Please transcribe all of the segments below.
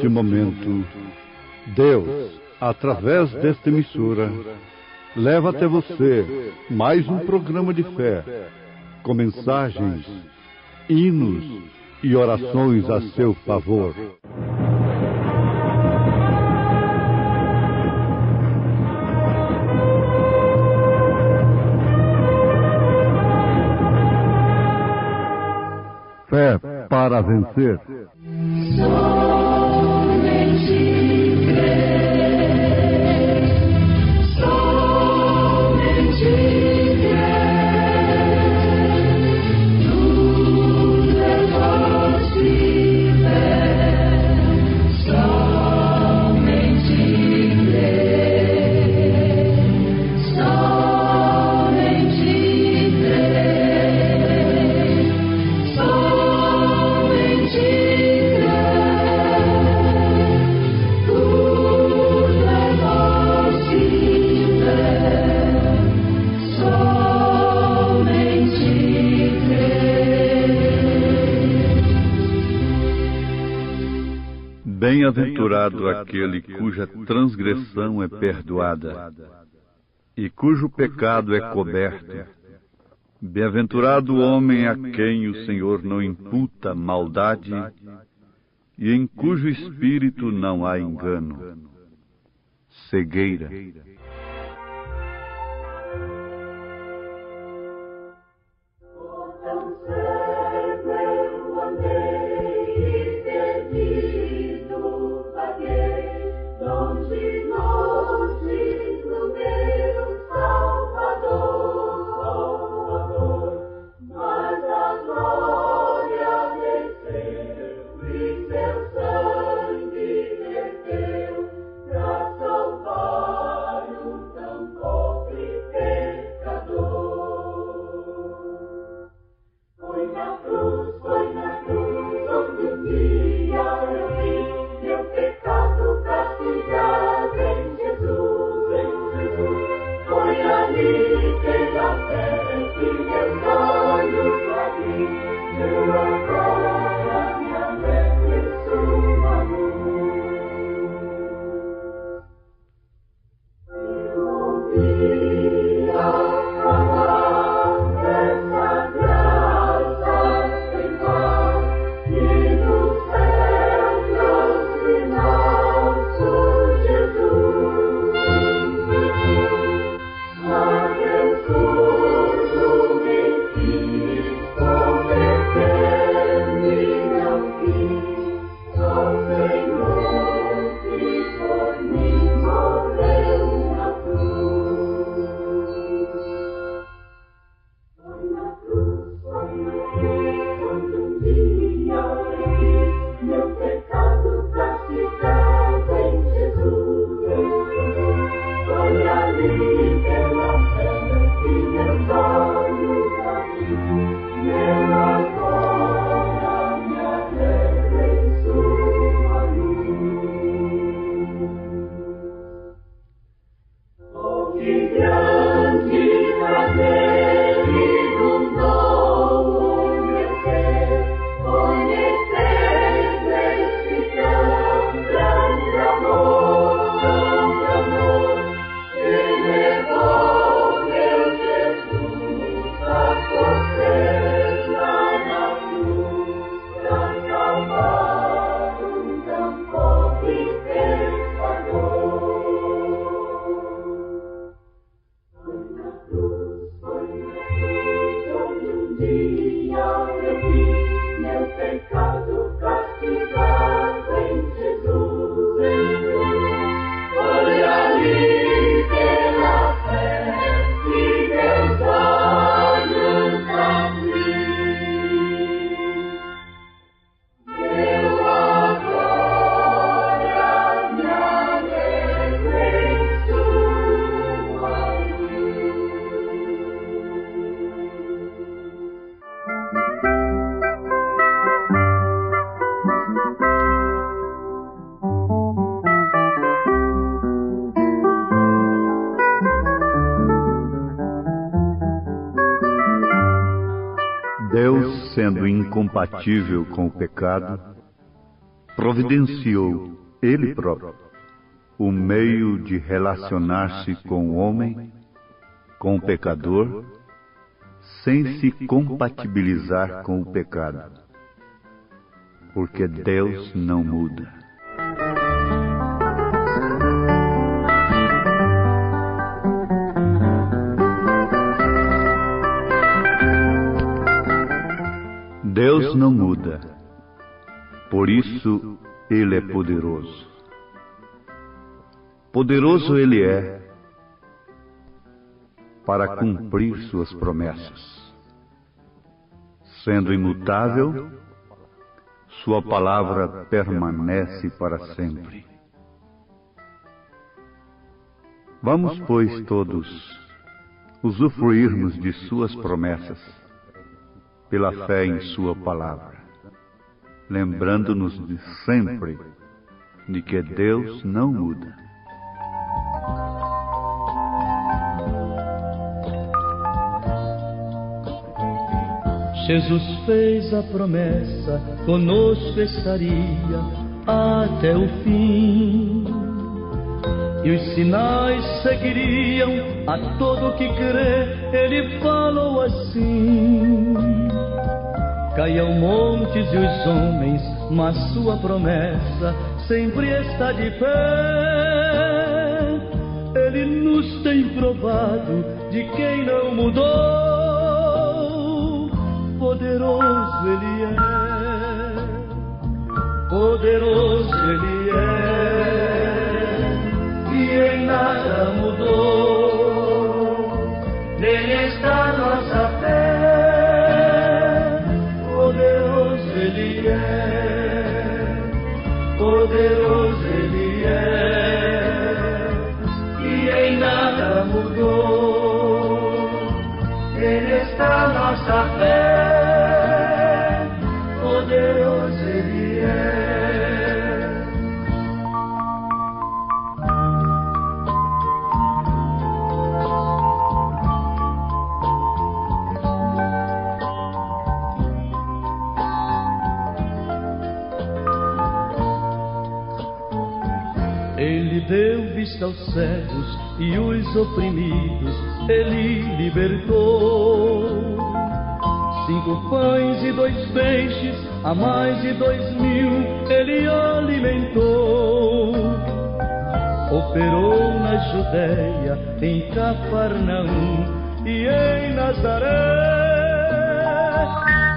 neste momento, Deus, através desta emissora, leva até você mais um programa de fé, com mensagens, hinos e orações a seu favor. Fé para vencer. Bem-aventurado aquele cuja transgressão é perdoada e cujo pecado é coberto. Bem-aventurado o homem a quem o Senhor não imputa maldade e em cujo espírito não há engano. Cegueira. Deus, sendo incompatível com o pecado, providenciou, Ele próprio, o meio de relacionar-se com o homem, com o pecador, sem se compatibilizar com o pecado. Porque Deus não muda. Deus não muda. Por isso, Ele é poderoso. Poderoso Ele é para cumprir suas promessas. Sendo imutável, sua palavra permanece para sempre. Vamos, pois, todos usufruirmos de suas promessas pela fé em sua palavra, lembrando-nos de sempre de que Deus não muda. Jesus fez a promessa, conosco estaria até o fim. E os sinais seguiriam a todo que crê, Ele falou assim. Caiam montes e os homens, mas sua promessa sempre está de pé. Ele nos tem provado de quem não mudou. Poderoso Ele é, poderoso Ele é, e em nada mudou. Nele está nossa fé. Poderoso Ele é, poderoso Ele é, e em nada mudou. Nele está nossa fé. Poderoso Ele é. Ele deu vista aos cegos e os oprimidos Ele libertou. 5 pães e 2 peixes, a mais de 2.000 Ele alimentou. Operou na Judéia, em Cafarnaum e em Nazaré.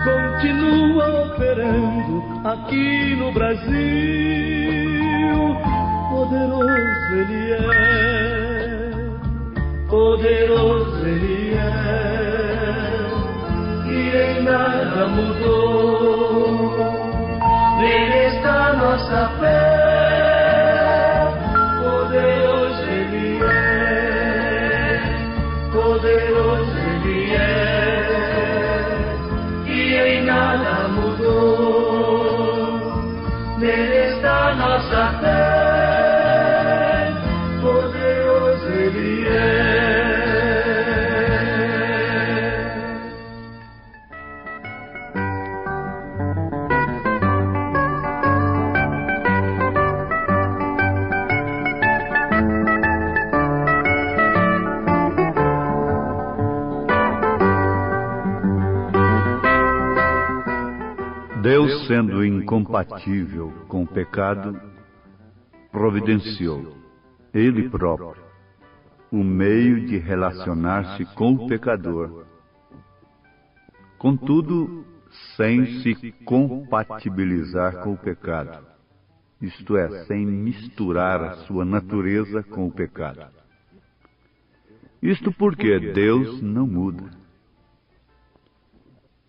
Continua operando aqui no Brasil. Poderoso Ele é, poderoso Ele é, e em nada mudou. Nele está nossa fé. Poderoso Ele é, poderoso Ele é, e em nada mudou. Nele está nossa fé. Poderoso Ele é. Deus, sendo incompatível com o pecado, providenciou, Ele próprio, o meio de relacionar-se com o pecador. Contudo, sem se compatibilizar com o pecado, isto é, sem misturar a sua natureza com o pecado. Isto porque Deus não muda.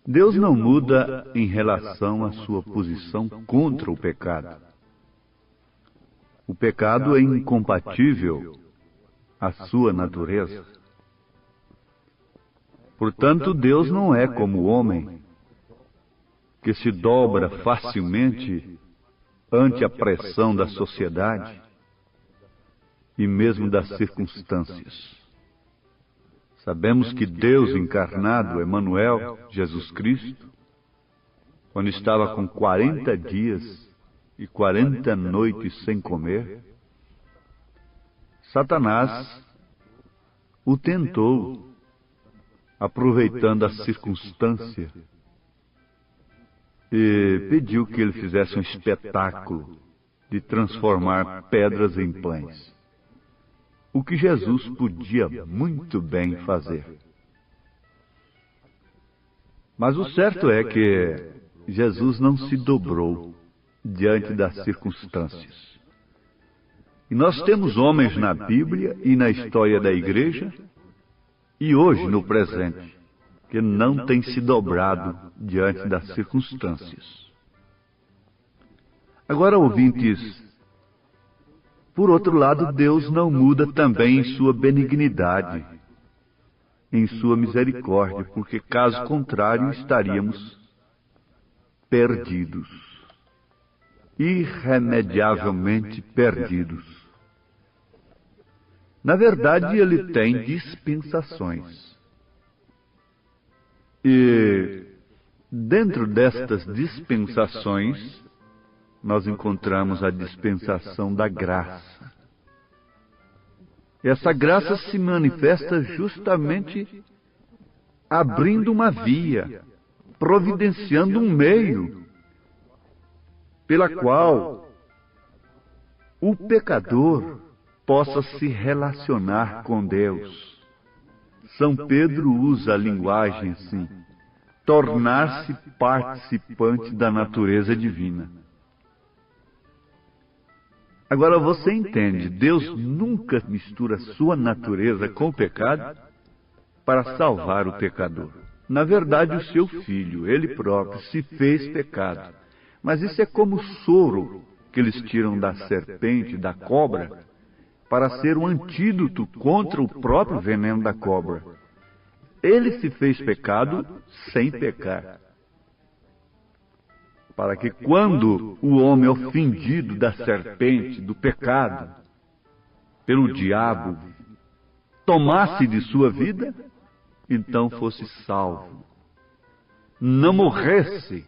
Deus não muda em relação à sua posição contra o pecado. O pecado é incompatível à sua natureza. Portanto, Deus não é como o homem, que se dobra facilmente ante a pressão da sociedade e mesmo das circunstâncias. Sabemos que Deus encarnado, Emanuel, Jesus Cristo, quando estava com 40 dias e 40 noites sem comer, Satanás o tentou, aproveitando a circunstância, e pediu que ele fizesse um espetáculo de transformar pedras em pães. O que Jesus podia muito bem fazer. Mas o certo é que Jesus não se dobrou diante das circunstâncias. E nós temos homens na Bíblia e na história da igreja, e hoje no presente, que não têm se dobrado diante das circunstâncias. Agora, ouvintes, por outro lado, Deus não muda também em sua benignidade, em sua misericórdia, porque caso contrário estaríamos perdidos, irremediavelmente perdidos. Na verdade, ele tem dispensações. E dentro destas dispensações, nós encontramos a dispensação da graça. Essa graça se manifesta justamente abrindo uma via, providenciando um meio pela qual o pecador possa se relacionar com Deus. São Pedro usa a linguagem assim: tornar-se participante da natureza divina. Agora você entende, Deus nunca mistura sua natureza com o pecado para salvar o pecador. Na verdade, o seu Filho, Ele próprio, se fez pecado. Mas isso é como o soro que eles tiram da serpente, da cobra, para ser um antídoto contra o próprio veneno da cobra. Ele se fez pecado sem pecar, para que quando o homem ofendido da serpente, do pecado, pelo diabo, tomasse de sua vida, então fosse salvo. Não morresse,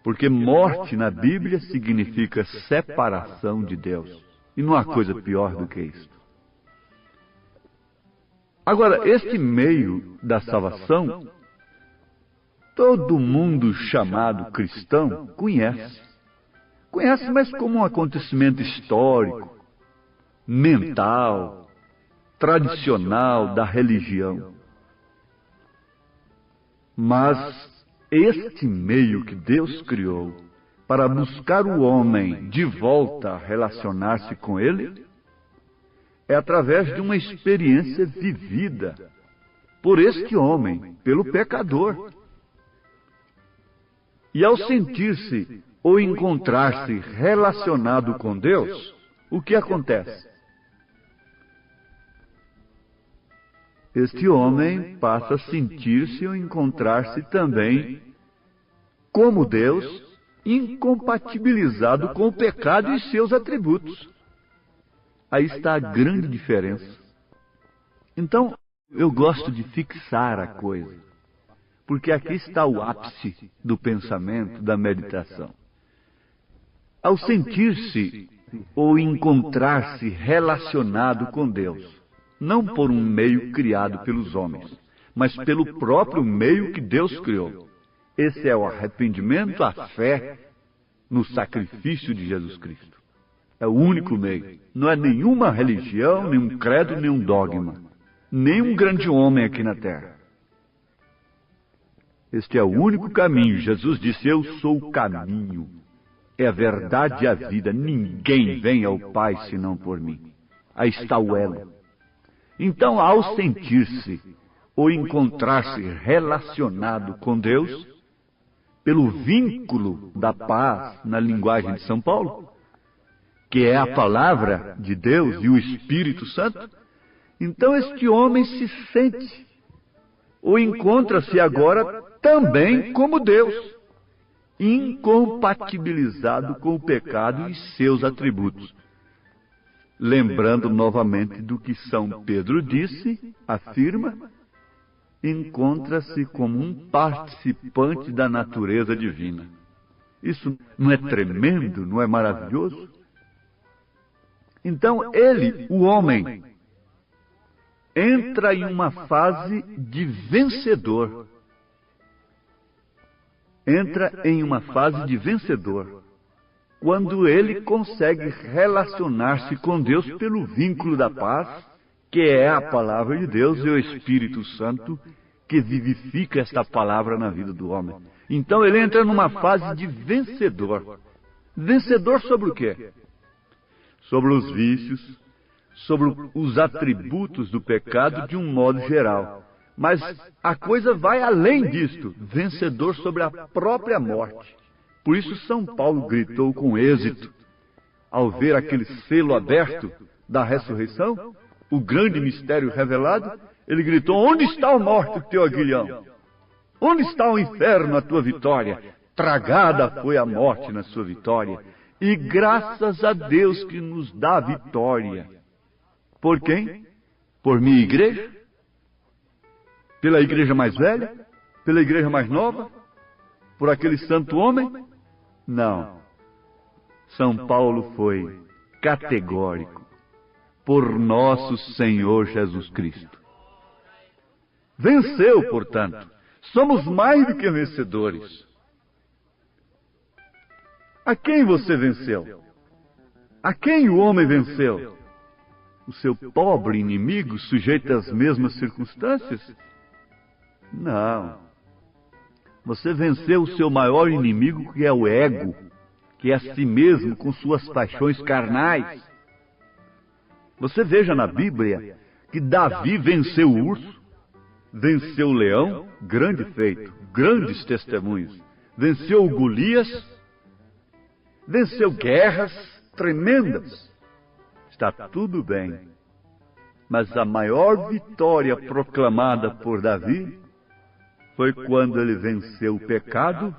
porque morte na Bíblia significa separação de Deus. E não há coisa pior do que isto. Agora, este meio da salvação, todo mundo chamado cristão conhece. Conhece, mas como um acontecimento histórico, mental, tradicional da religião. Mas este meio que Deus criou para buscar o homem de volta a relacionar-se com Ele, é através de uma experiência vivida por este homem, pelo pecador. E ao sentir-se ou encontrar-se relacionado com Deus, o que acontece? Este homem passa a sentir-se ou encontrar-se também como Deus, incompatibilizado com o pecado e seus atributos. Aí está a grande diferença. Então, eu gosto de fixar a coisa, porque aqui está o ápice do pensamento, da meditação. Ao sentir-se ou encontrar-se relacionado com Deus, não por um meio criado pelos homens, mas pelo próprio meio que Deus criou. Esse é o arrependimento, a fé no sacrifício de Jesus Cristo. É o único meio. Não é nenhuma religião, nenhum credo, nenhum dogma. Nenhum grande homem aqui na terra. Este é o único caminho. Jesus disse: eu sou o caminho, é a verdade e a vida. Ninguém vem ao Pai senão por mim. Aí está o elo. Então, ao sentir-se ou encontrar-se relacionado com Deus, pelo vínculo da paz na linguagem de São Paulo, que é a palavra de Deus e o Espírito Santo, então este homem se sente ou encontra-se agora também como Deus, incompatibilizado com o pecado e seus atributos. Lembrando novamente do que São Pedro disse, afirma, encontra-se como um participante da natureza divina. Isso não é tremendo, não é maravilhoso? Então ele, o homem, entra em uma fase de vencedor. Entra em uma fase de vencedor. Quando ele consegue relacionar-se com Deus pelo vínculo da paz, que é a palavra de Deus e o Espírito Santo, que vivifica esta palavra na vida do homem. Então ele entra numa fase de vencedor. Vencedor sobre o quê? Sobre os vícios, sobre os atributos do pecado de um modo geral. Mas a coisa vai além disto, vencedor sobre a própria morte. Por isso São Paulo gritou com êxito, ao ver aquele selo aberto da ressurreição, o grande mistério revelado, ele gritou: onde está a morte, o teu aguilhão? Onde está o inferno, a tua vitória? Tragada foi a morte na sua vitória. E graças a Deus que nos dá vitória. Por quem? Por minha igreja? Pela igreja mais velha? Pela igreja mais nova? Por aquele santo homem? Não. São Paulo foi categórico. Por nosso Senhor Jesus Cristo. Venceu, portanto. Somos mais do que vencedores. A quem você venceu? A quem o homem venceu? O seu pobre inimigo, sujeito às mesmas circunstâncias? Não. Você venceu o seu maior inimigo, que é o ego, que é a si mesmo com suas paixões carnais. Você veja na Bíblia que Davi venceu o urso, venceu o leão, grande feito, grandes testemunhos. Venceu o Golias, venceu guerras tremendas. Está tudo bem. Mas a maior vitória proclamada por Davi foi quando ele venceu o pecado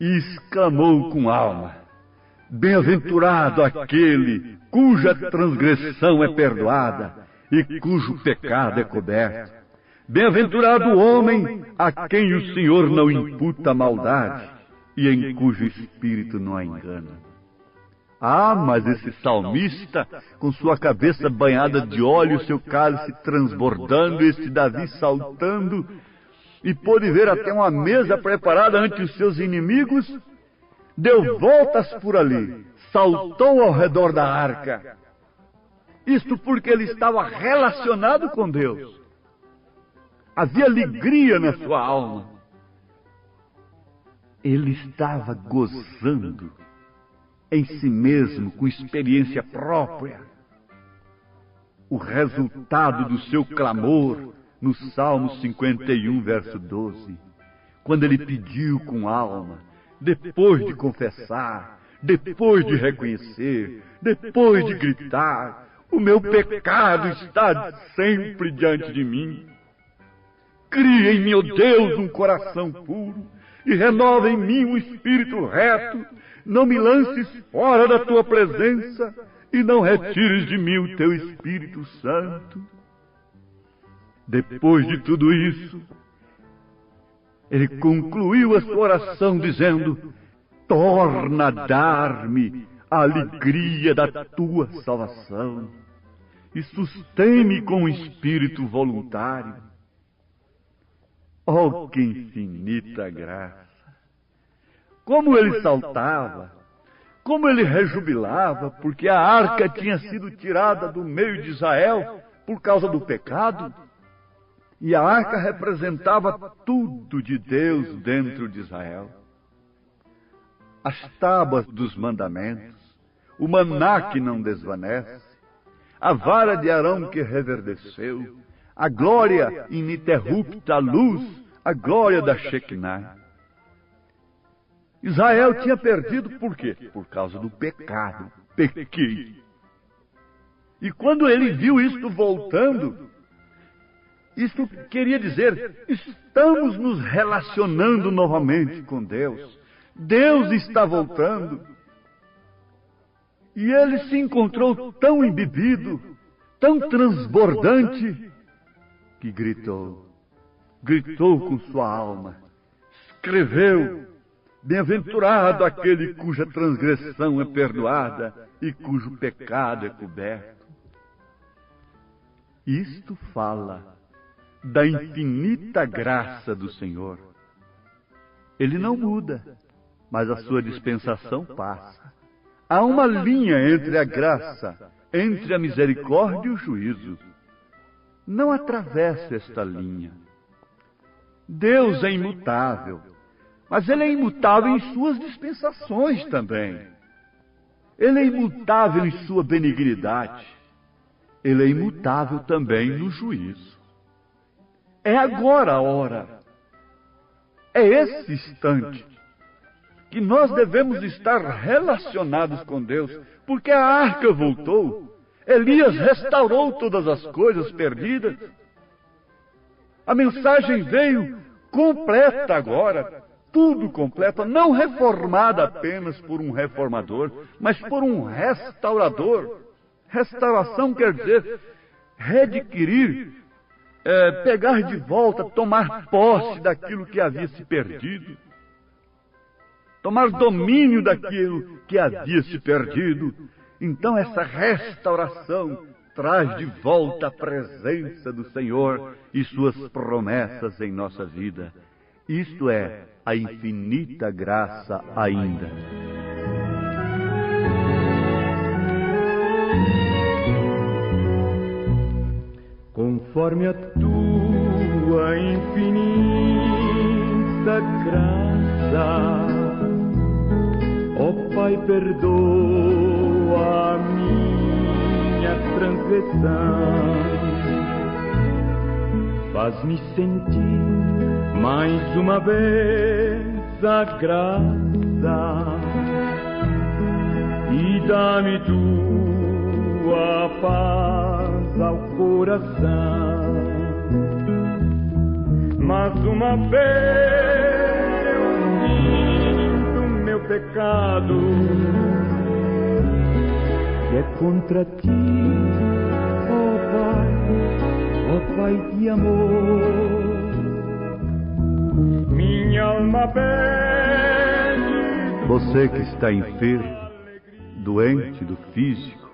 e exclamou com alma: bem-aventurado aquele cuja transgressão é perdoada e cujo pecado é coberto. Bem-aventurado o homem a quem o Senhor não imputa maldade e em cujo espírito não há engano. Ah, mas esse salmista, com sua cabeça banhada de óleo, seu cálice transbordando, esse Davi saltando, e pôde ver até uma mesa preparada ante os seus inimigos, deu voltas por ali, saltou ao redor da arca. Isto porque ele estava relacionado com Deus. Havia alegria na sua alma. Ele estava gozando em si mesmo, com experiência própria, o resultado do seu clamor no Salmo 51, verso 12, quando ele pediu com alma, depois de confessar, depois de reconhecer, depois de gritar: o meu pecado está sempre diante de mim. Cria em mim, ó Deus, um coração puro e renova em mim um espírito reto. Não me lances fora da tua presença e não retires de mim o teu Espírito Santo. Depois de tudo isso, ele concluiu a sua oração dizendo: torna a dar-me a alegria da tua salvação e sustém-me com um espírito voluntário. Oh, que infinita graça! Como ele saltava, como ele rejubilava, porque a arca tinha sido tirada do meio de Israel por causa do pecado, e a arca representava tudo de Deus dentro de Israel. As tábuas dos mandamentos, o maná que não desvanece, a vara de Arão que reverdeceu, a glória ininterrupta, a luz, a glória da Shekinah. Israel tinha perdido por quê? Por causa do pecado. Pequei. E quando ele viu isto voltando, isto queria dizer, estamos nos relacionando novamente com Deus. Deus está voltando. E ele se encontrou tão embebido, tão transbordante, que gritou com sua alma, escreveu: Bem-aventurado aquele cuja transgressão é perdoada e cujo pecado é coberto. Isto fala da infinita graça do Senhor. Ele não muda, mas a sua dispensação passa. Há uma linha entre a graça, entre a misericórdia e o juízo. Não atravesse esta linha. Deus é imutável, mas Ele é imutável em suas dispensações também. Ele é imutável em sua benignidade. Ele é imutável também no juízo. É agora a hora. É esse instante que nós devemos estar relacionados com Deus, porque a arca voltou. Elias restaurou todas as coisas perdidas. A mensagem veio completa agora, tudo completa, não reformada apenas por um reformador, mas por um restaurador. Restauração quer dizer readquirir, pegar de volta, tomar posse daquilo que havia se perdido. Tomar domínio daquilo que havia se perdido. Então essa restauração traz de volta a presença do Senhor e suas promessas em nossa vida. Isto é a infinita graça ainda. Conforme a tua infinita graça, ó Pai, perdoa a minha transgressão. Faz-me sentir mais uma vez a graça e dá-me tua paz ao coração. Mais uma vez eu sinto meu pecado, que é contra ti, ó Pai de amor. Minha alma pede. Você que está enfermo, doente do físico,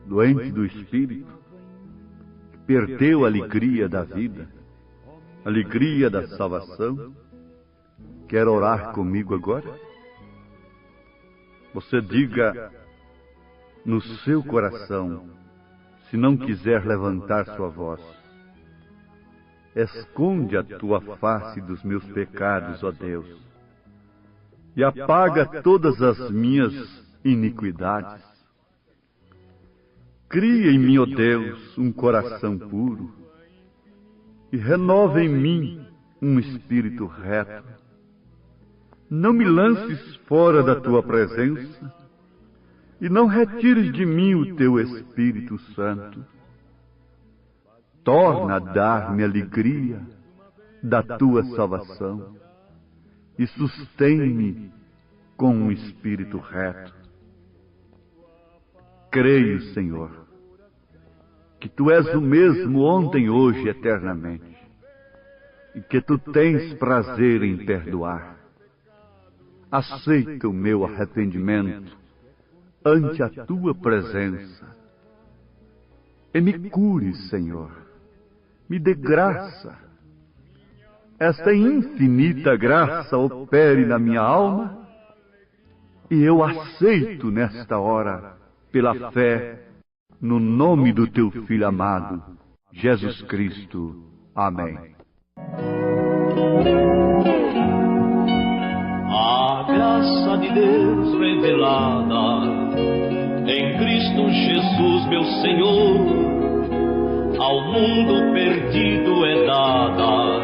doente do espírito, que perdeu a alegria da vida, a alegria da salvação, quer orar comigo agora? Você diga no seu coração, se não quiser levantar sua voz: esconde a tua face dos meus pecados, ó Deus, e apaga todas as minhas iniquidades. Cria em mim, ó Deus, um coração puro, e renova em mim um espírito reto. Não me lances fora da tua presença, e não retires de mim o teu Espírito Santo. Torna a dar-me alegria da tua salvação, e sustém-me com um espírito reto. Creio, Senhor, que Tu és o mesmo ontem, hoje e eternamente, e que Tu tens prazer em perdoar. Aceita o meu arrependimento ante a Tua presença e me cure, Senhor. Me dê graça. Esta infinita graça opere na minha alma e eu aceito nesta hora, pela fé, no nome do Teu Filho amado, Jesus Cristo. Amém. A graça de Deus revelada em Cristo Jesus, meu Senhor, ao mundo perdido é dada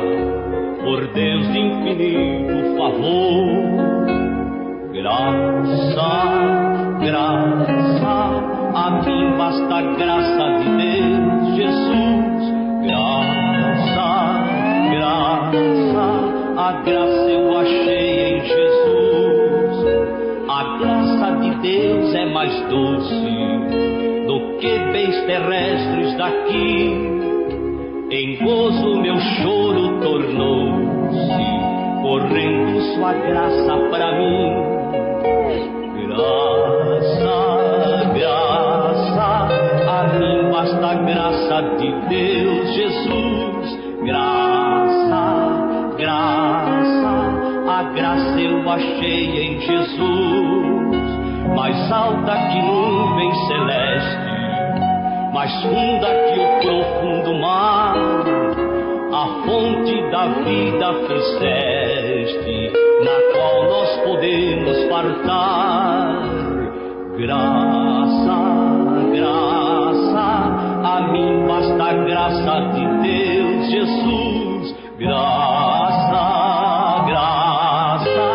por Deus de infinito favor. Graça, graça, a mim basta a graça de Deus, Jesus. Graça, graça, a graça eu achei em Jesus. A graça de Deus é mais doce do que bens terrestres daqui. Em gozo meu choro tornou-se, correndo sua graça pra mim. Graça, graça, a mim basta a graça de Deus Jesus. Graça, graça, a graça eu achei em Jesus. Mais alta que nuvem celeste, mais funda que o profundo mar, a fonte da vida fizeste, na qual nós podemos fartar. Graça, graça, a mim basta a graça de Deus Jesus. Graça, graça,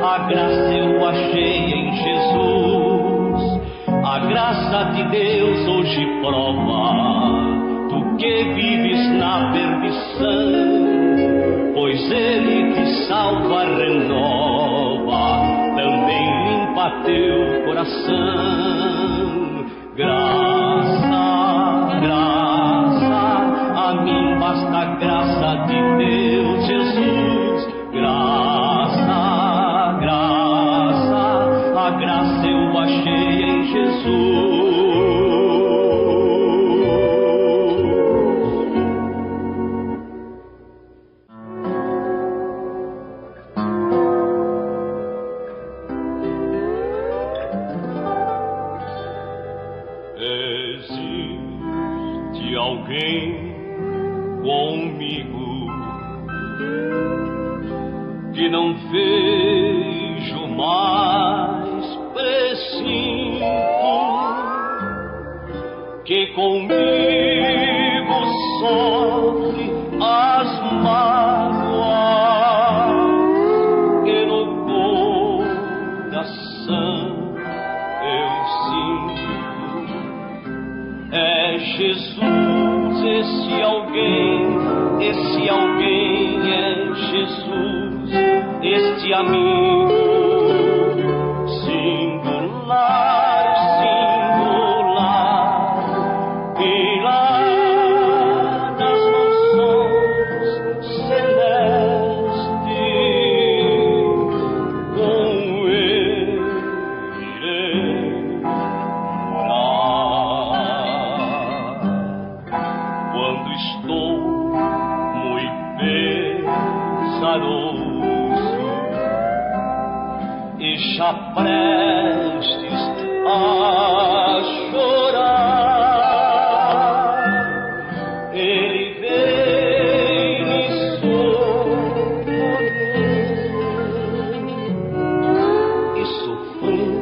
a graça eu achei em Jesus. A graça de Deus hoje prova, tu que vives na perdição, pois Ele te salva, renova, também limpa teu coração. Graça, graça, a mim basta a graça de Deus Jesus. Graça, graça, a graça eu achei em Jesus. Existe alguém comigo que não vejo mais presinto, que comigo sofre as mágoas que no coração eu sinto. É Jesus, esse alguém é Jesus, este amigo singular, singular, pilar das mansões celestes, com ele irei morar. Quando estou muito pesaroso e já prestes a chorar, Ele vem me socorrer e sofrer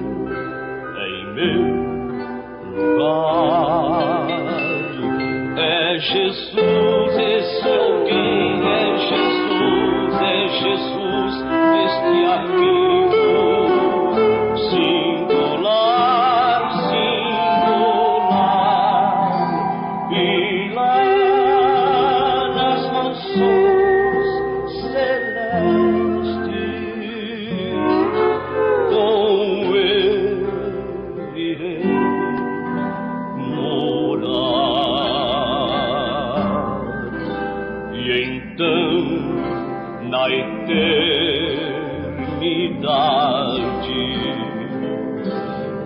em meu lugar. É Jesus, esse alguém, é Jesus, este amigo singular, singular, pilar nas mansões celestes, com ele irei morar. E então, na eternidade,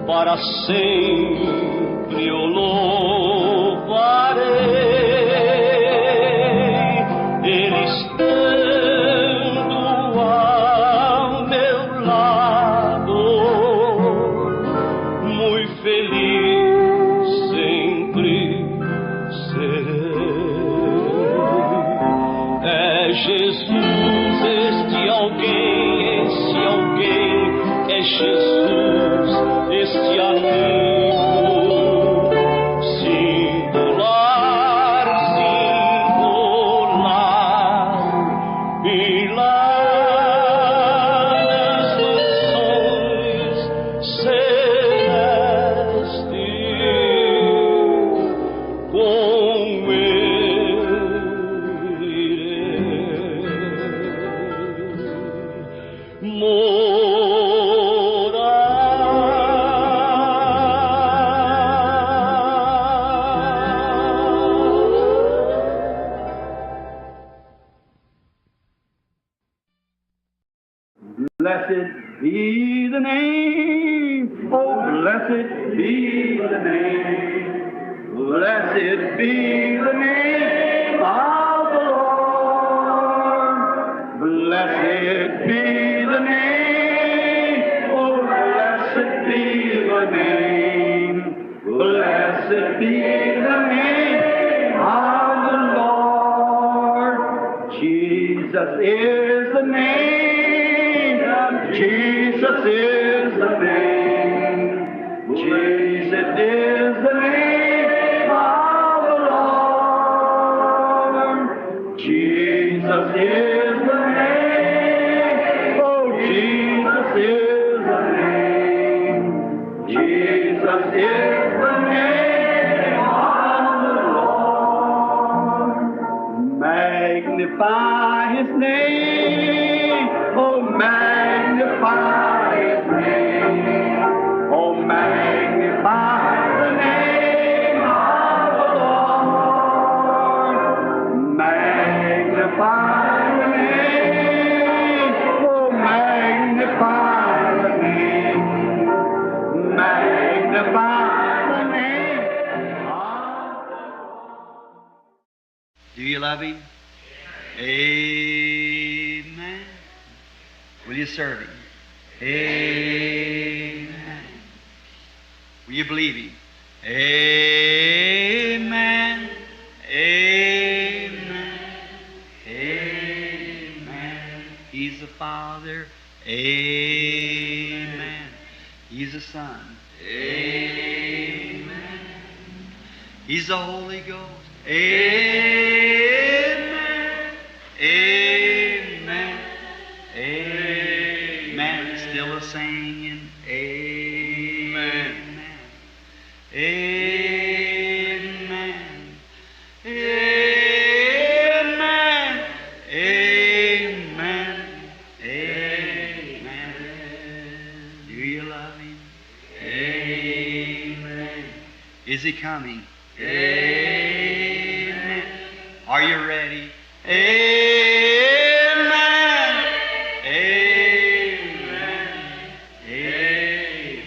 para sempre eu louvarei, Ele estando ao meu lado, muito feliz sempre serei. É Jesus, este alguém, esse alguém é Jesus, este amigo singular, singular, pilar nas mansões celestes, com ele irei Blessed be the name, oh blessed be the name, blessed be the name of the Lord. Blessed be the name, oh blessed be the name, blessed be the name of the Lord. Jesus is the name. Jesus is the name. Jesus is the name of the Lord. Jesus is the name. Oh, Jesus is the name. Jesus is the name of the Lord. Magnify His name. Oh, magnify His name. Oh, magnify the name of the Lord. Magnify the name. Oh, magnify the name. Magnify the name of the Lord. Do you love Him? Amen. Will you serve Him? Amen. Will you believe Him? Amen. Amen. Amen. He's the Father. Amen. He's the Son. Amen. He's the Holy Ghost. Amen. Amen. Amen. Still a singing. Amen. Amen. Amen. Amen. Amen. Do you love Him? Amen. Is He coming? Amen. Are you ready? Amen. Amen. Amen.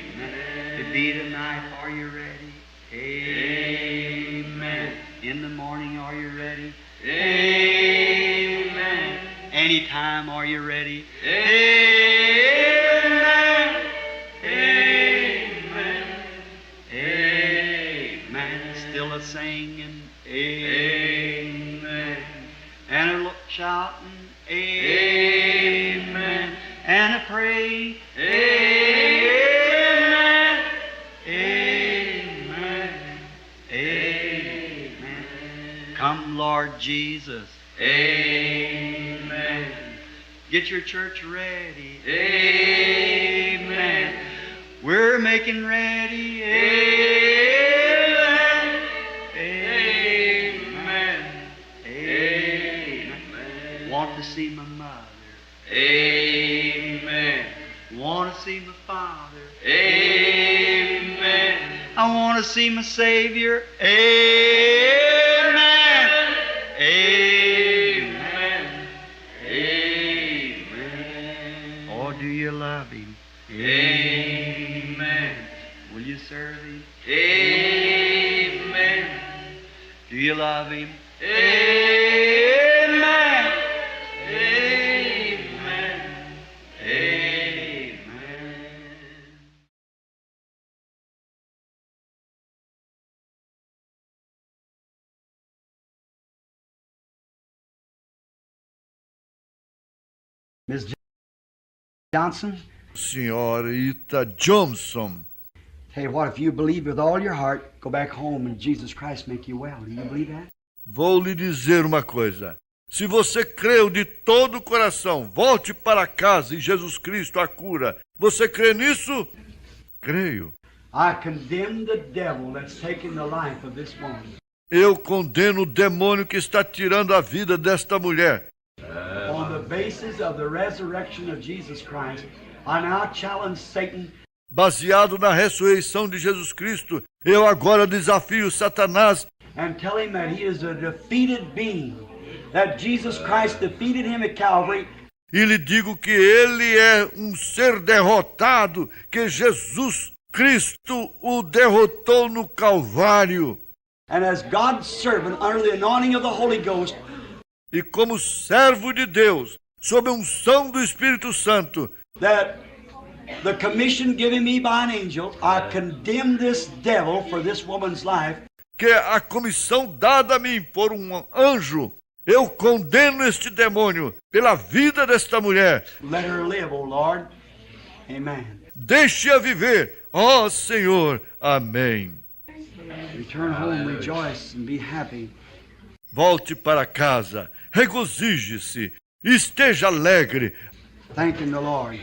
To be tonight, are you ready? Amen. In the morning, are you ready? Amen. Anytime, are you ready? Amen. Amen. Amen. Still a singing. Amen. And a shouting. Amen. And a praying. Amen. Amen. Amen. Come, Lord Jesus. Amen. Get your church ready. Amen. We're making ready. Amen. Amen. Amen. Want to see my mother. Amen. Want to see my father. Amen. I want to see my Savior. Amen. Amen. Amen. Oh, do you love Him? Amen. Will you serve Him? Amen. Do you love Him? Amen. Amen. Amen. Ms. Johnson? Senhorita Johnson. Hey, what if you believe with all your heart, go back home and Jesus Christ make you well? Do you believe that? Vou lhe dizer uma coisa. Se você creu de todo o coração, volte para casa e Jesus Cristo a cura. Você crê nisso? Creio. I condemn the devil that's taking the life of this woman. Eu condeno o demônio que está tirando a vida desta mulher. On the basis of the resurrection of Jesus Christ, I now challenge Satan. Baseado na ressurreição de Jesus Cristo, eu agora desafio Satanás And tell him that he is a defeated being. That Jesus Christ defeated him at Calvary. e lhe digo que ele é um ser derrotado, que Jesus Cristo o derrotou no Calvário. And as God's servant under the anointing of the Holy Ghost, E como servo de Deus, sob a unção do Espírito Santo, that the commission given me by an angel, I condemn this devil for this woman's life. que a comissão dada a mim por um anjo, eu condeno este demônio pela vida desta mulher. Let her live, O Lord. Amen. Deixe-a viver, ó Senhor. Amém. Return home, rejoice and be happy. Volte para casa, regozije-se, esteja alegre, Thanking the Lord.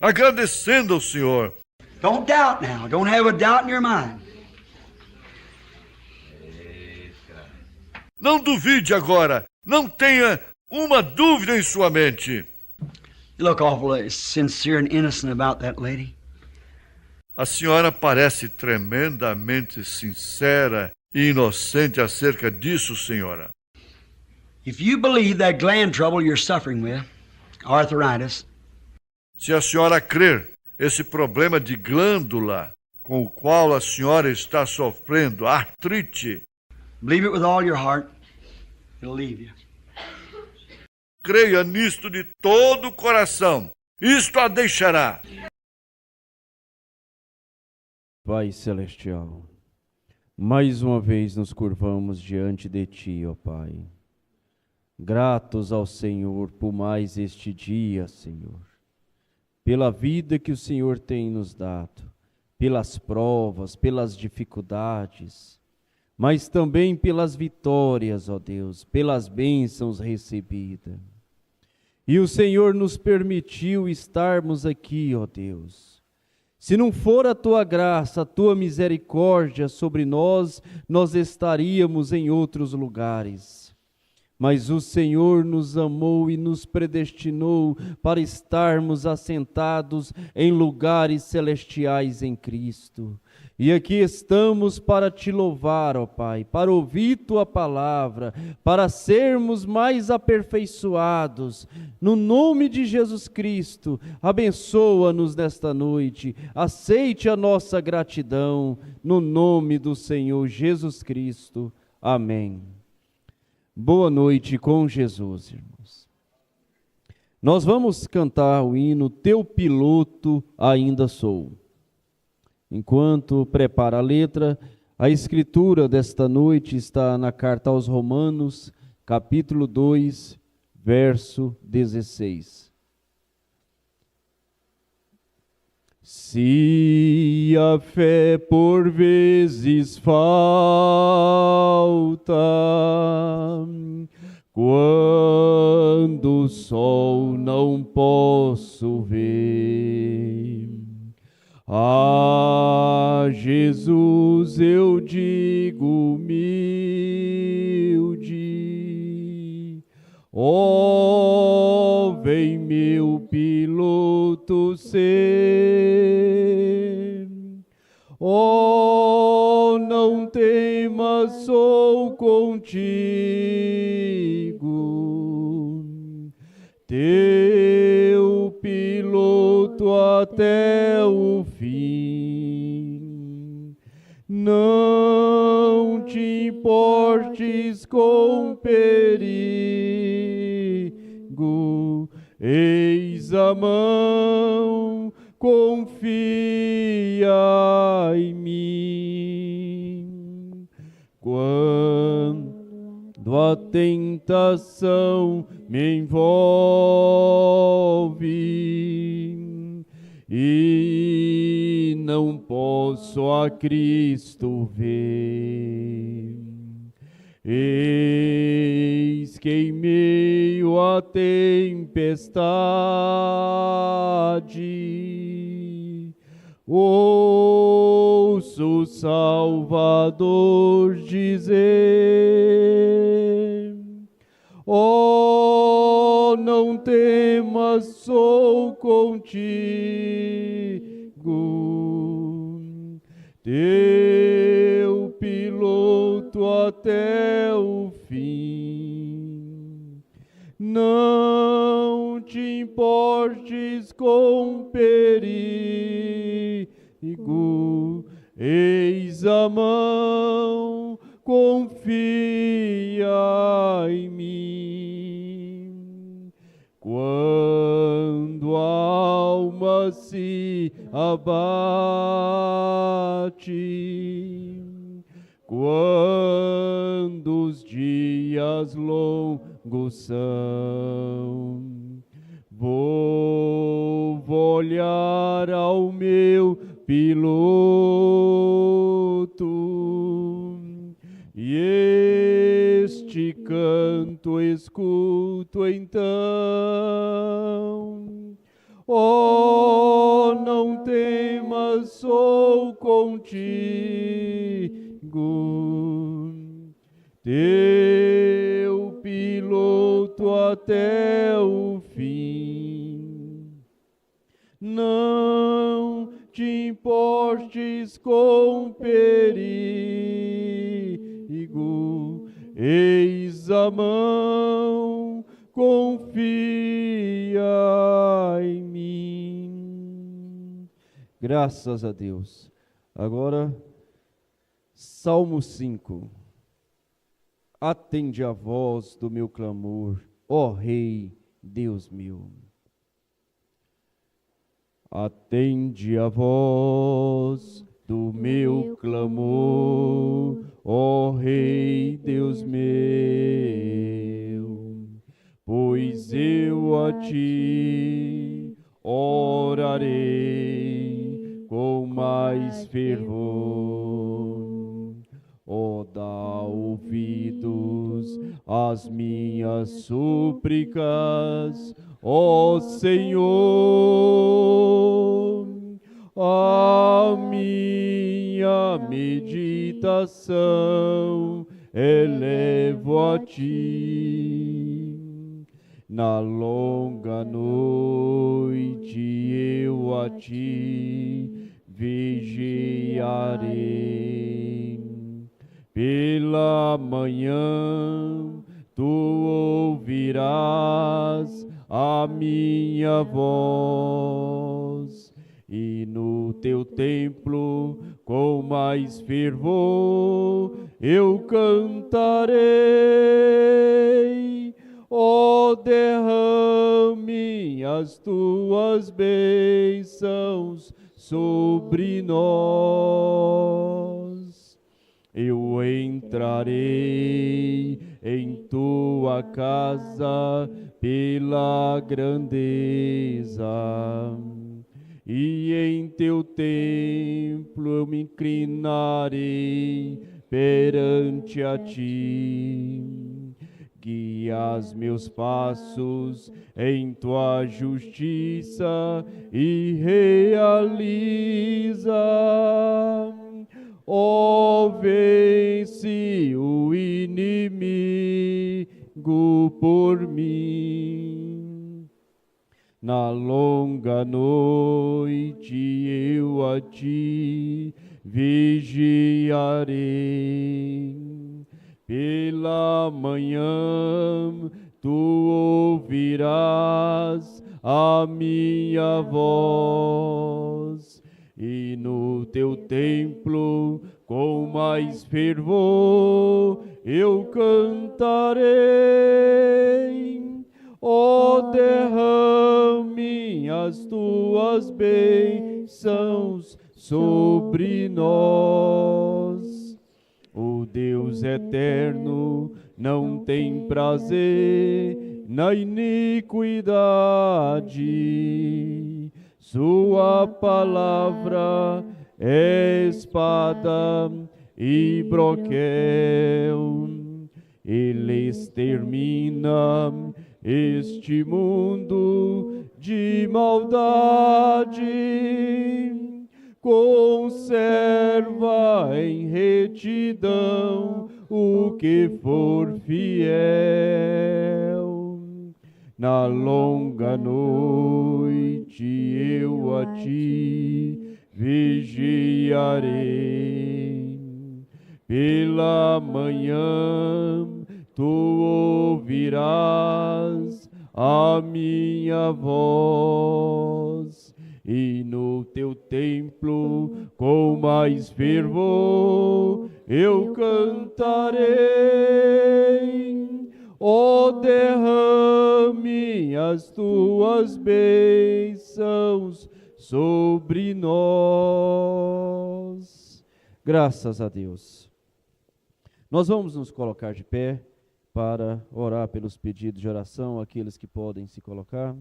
agradecendo ao Senhor. Don't doubt now. Don't have a doubt in your mind. Não duvide agora, não tenha uma dúvida em sua mente. You look awful sincere and innocent about that lady. A senhora parece tremendamente sincera e inocente acerca disso, senhora. If you believe that gland trouble you're suffering with, arthritis, Se a senhora crer esse problema de glândula com o qual a senhora está sofrendo, artrite, believe it with all your heart, it'll leave you. creia nisto de todo o coração. Isto a deixará. Pai Celestial, mais uma vez nos curvamos diante de Ti, ó Pai. Gratos ao Senhor por mais este dia, Senhor. Pela vida que o Senhor tem nos dado, pelas provas, pelas dificuldades, mas também pelas vitórias, ó Deus, pelas bênçãos recebidas. E o Senhor nos permitiu estarmos aqui, ó Deus. Se não for a Tua graça, a Tua misericórdia sobre nós, nós estaríamos em outros lugares. Mas o Senhor nos amou e nos predestinou para estarmos assentados em lugares celestiais em Cristo. E aqui estamos para Te louvar, ó Pai, para ouvir Tua palavra, para sermos mais aperfeiçoados. No nome de Jesus Cristo, abençoa-nos nesta noite, aceite a nossa gratidão, no nome do Senhor Jesus Cristo. Amém. Boa noite com Jesus, irmãos. Nós vamos cantar o hino Teu Piloto Ainda Sou. Enquanto prepara a letra, a escritura desta noite está na carta aos Romanos, capítulo 2, verso 16. Se a fé por vezes falta, quando o sol não posso ver, a Jesus eu digo humilde, ó, vem meu piloto ser, ó, não temas, sou contigo, teu piloto até o fim. Não te importes com perigo, eis a mão, confia em mim. Quando a tentação me envolve e não posso a Cristo ver, eis que em meio à tempestade ouço o Salvador dizer, ó, não temas, sou contigo, teu piloto até o fim. Não te importes com perigo, eis a mão, confia em mim. Quando a alma se abate, quando os dias longos são, vou olhar ao meu piloto e este canto escuto então. Oh, não temas, sou contigo, teu piloto até o fim. Não te importes com perigo, eis a mão, confia em mim. Graças a Deus. Agora, Salmo 5. Atende a voz do meu clamor, ó Rei, Deus meu. Atende a voz do meu clamor, ó Rei, Deus meu, pois eu a ti orarei com mais fervor. Ó, dá ouvidos às minhas súplicas, ó Senhor, a minha meditação elevo a ti. Na longa noite eu a ti vigiarei. Pela manhã tu ouvirás a minha voz, e no teu templo com mais fervor eu cantarei. Ó, derrame as tuas bênçãos sobre nós. Eu entrarei em tua casa pela grandeza, e em teu templo eu me inclinarei perante a ti. Guias meus passos em tua justiça e realiza, ó, vence o inimigo por mim. Na longa noite eu a ti vigiarei. Pela manhã tu ouvirás a minha voz, e no teu templo com mais fervor eu cantarei. Ó, derrame as tuas bênçãos sobre nós. O Deus eterno não tem prazer na iniquidade. Sua palavra é espada e broquel. Ele extermina este mundo de maldade. Conserva em retidão o que for fiel. Na longa noite eu a ti vigiarei. Pela manhã tu ouvirás a minha voz, e no teu templo com mais fervor eu cantarei. Ó, derrame as tuas bênçãos sobre nós. Graças a Deus. Nós vamos nos colocar de pé para orar pelos pedidos de oração, aqueles que podem se colocar.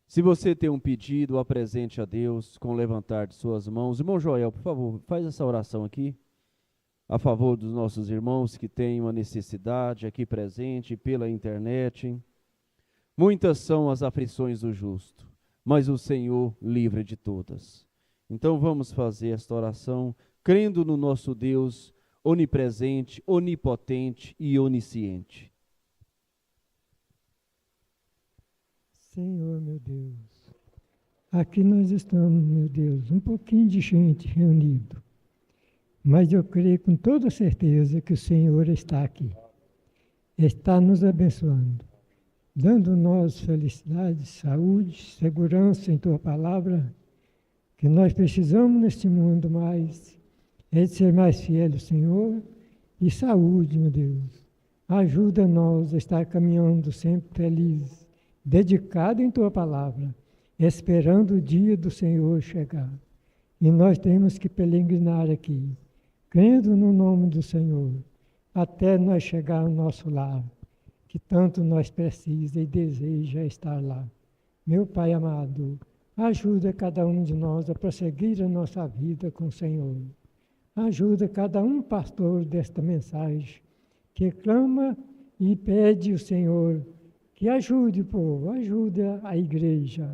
Se você tem um pedido, apresente a Deus com levantar de suas mãos. Irmão Joel, por favor, faz essa oração aqui, a favor dos nossos irmãos que têm uma necessidade aqui presente pela internet. Muitas são as aflições do justo, mas o Senhor livra de todas. Então vamos fazer esta oração, crendo no nosso Deus onipresente, onipotente e onisciente. Senhor, meu Deus, aqui nós estamos, meu Deus, um pouquinho de gente reunido, mas eu creio com toda certeza que o Senhor está aqui, está nos abençoando, dando nós felicidade, saúde, segurança em Tua Palavra, que nós precisamos neste mundo mais, é de ser mais fiel ao Senhor, e saúde, meu Deus. Ajuda nós a estar caminhando sempre felizes, dedicado em Tua Palavra, esperando o dia do Senhor chegar. E nós temos que peregrinar aqui, crendo no nome do Senhor, até nós chegar ao nosso lar, que tanto nós precisamos e deseja estar lá. Meu Pai amado, ajuda cada um de nós a prosseguir a nossa vida com o Senhor. Ajuda cada um pastor desta mensagem, que clama e pede ao Senhor que ajude o povo, ajude a igreja,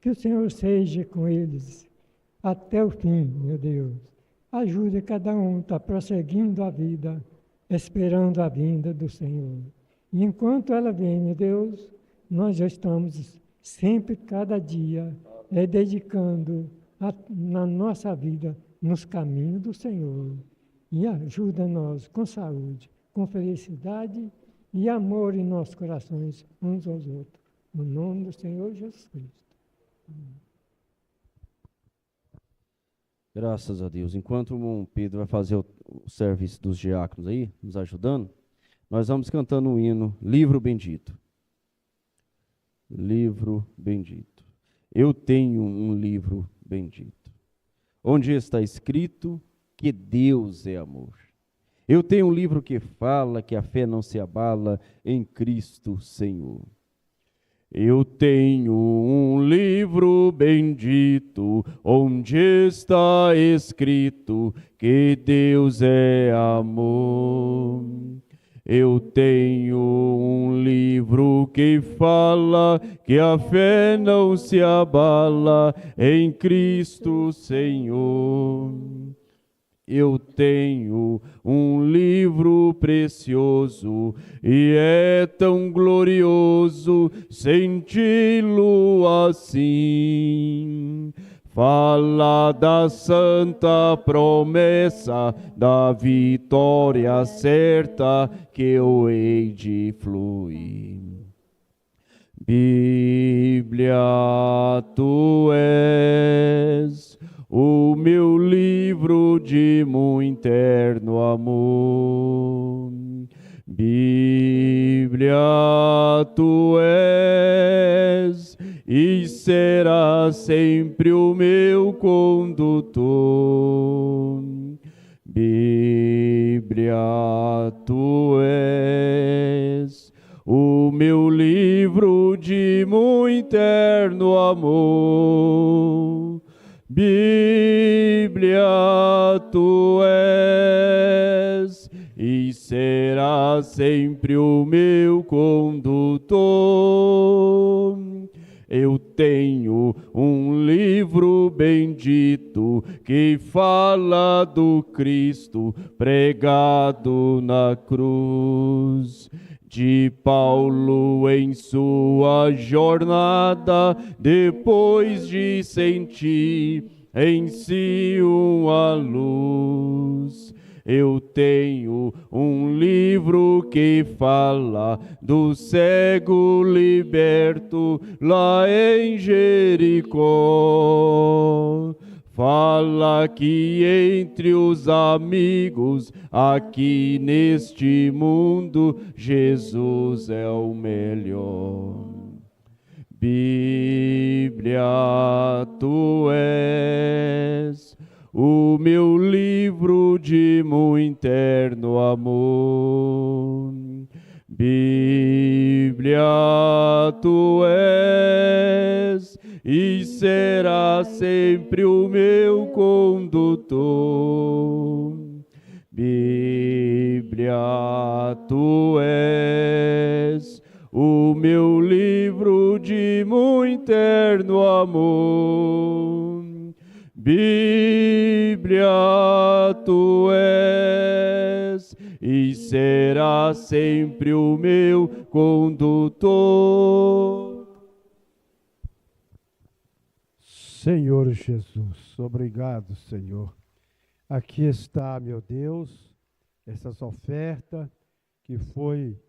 que o Senhor seja com eles até o fim, meu Deus. Ajude cada um a estar prosseguindo a vida, esperando a vinda do Senhor. E enquanto ela vem, meu Deus, nós já estamos sempre, cada dia, dedicando na nossa vida nos caminhos do Senhor. E ajuda nós com saúde, com felicidade e amor em nossos corações, uns aos outros. No nome do Senhor Jesus Cristo. Amém. Graças a Deus. Enquanto o irmão Pedro vai fazer o serviço dos diáconos aí, nos ajudando, nós vamos cantando um hino, Livro Bendito. Livro Bendito. Eu tenho um livro bendito, onde está escrito que Deus é amor. Eu tenho um livro que fala que a fé não se abala em Cristo Senhor. Eu tenho um livro bendito, onde está escrito que Deus é amor. Eu tenho um livro que fala que a fé não se abala em Cristo Senhor. Eu tenho um livro precioso e é tão glorioso senti-lo assim. Fala da santa promessa, da vitória certa que eu hei de fluir. Bíblia, tu és o meu livro de muito eterno amor. Bíblia, tu és e será sempre o meu condutor. Bíblia, tu és o meu livro de muito eterno amor. Bíblia, tu és e será sempre o meu condutor. Eu tenho um livro bendito que fala do Cristo pregado na cruz. De Paulo em sua jornada, depois de sentir em si uma luz, Eu tenho um livro que fala do cego liberto lá em Jericó. Fala que entre os amigos aqui neste mundo, Jesus é o melhor. Bíblia, tu és o meu livro de muito eterno amor. Bíblia, tu és e será sempre o meu condutor. Bíblia, tu és o meu livro de muito eterno amor. Bíblia, tu és e será sempre o meu condutor. Senhor Jesus, obrigado, Senhor. Aqui está, meu Deus, essas ofertas que foi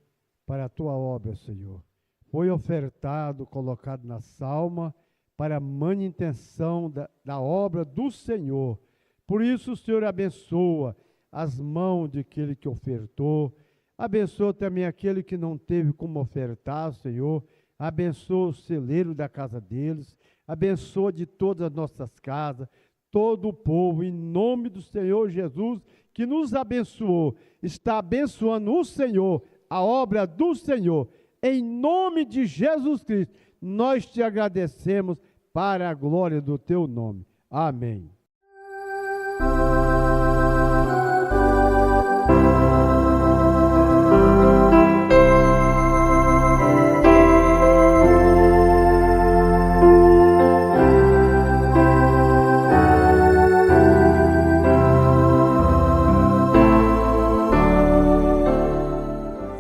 para a tua obra, Senhor. Foi ofertado, colocado na salma para a manutenção da obra do Senhor. Por isso o Senhor abençoa as mãos daquele que ofertou, abençoa também aquele que não teve como ofertar, Senhor. Abençoa o celeiro da casa deles, abençoa de todas as nossas casas, todo o povo, em nome do Senhor Jesus, que nos abençoou, está abençoando o Senhor, a obra do Senhor, em nome de Jesus Cristo, nós te agradecemos para a glória do teu nome. Amém.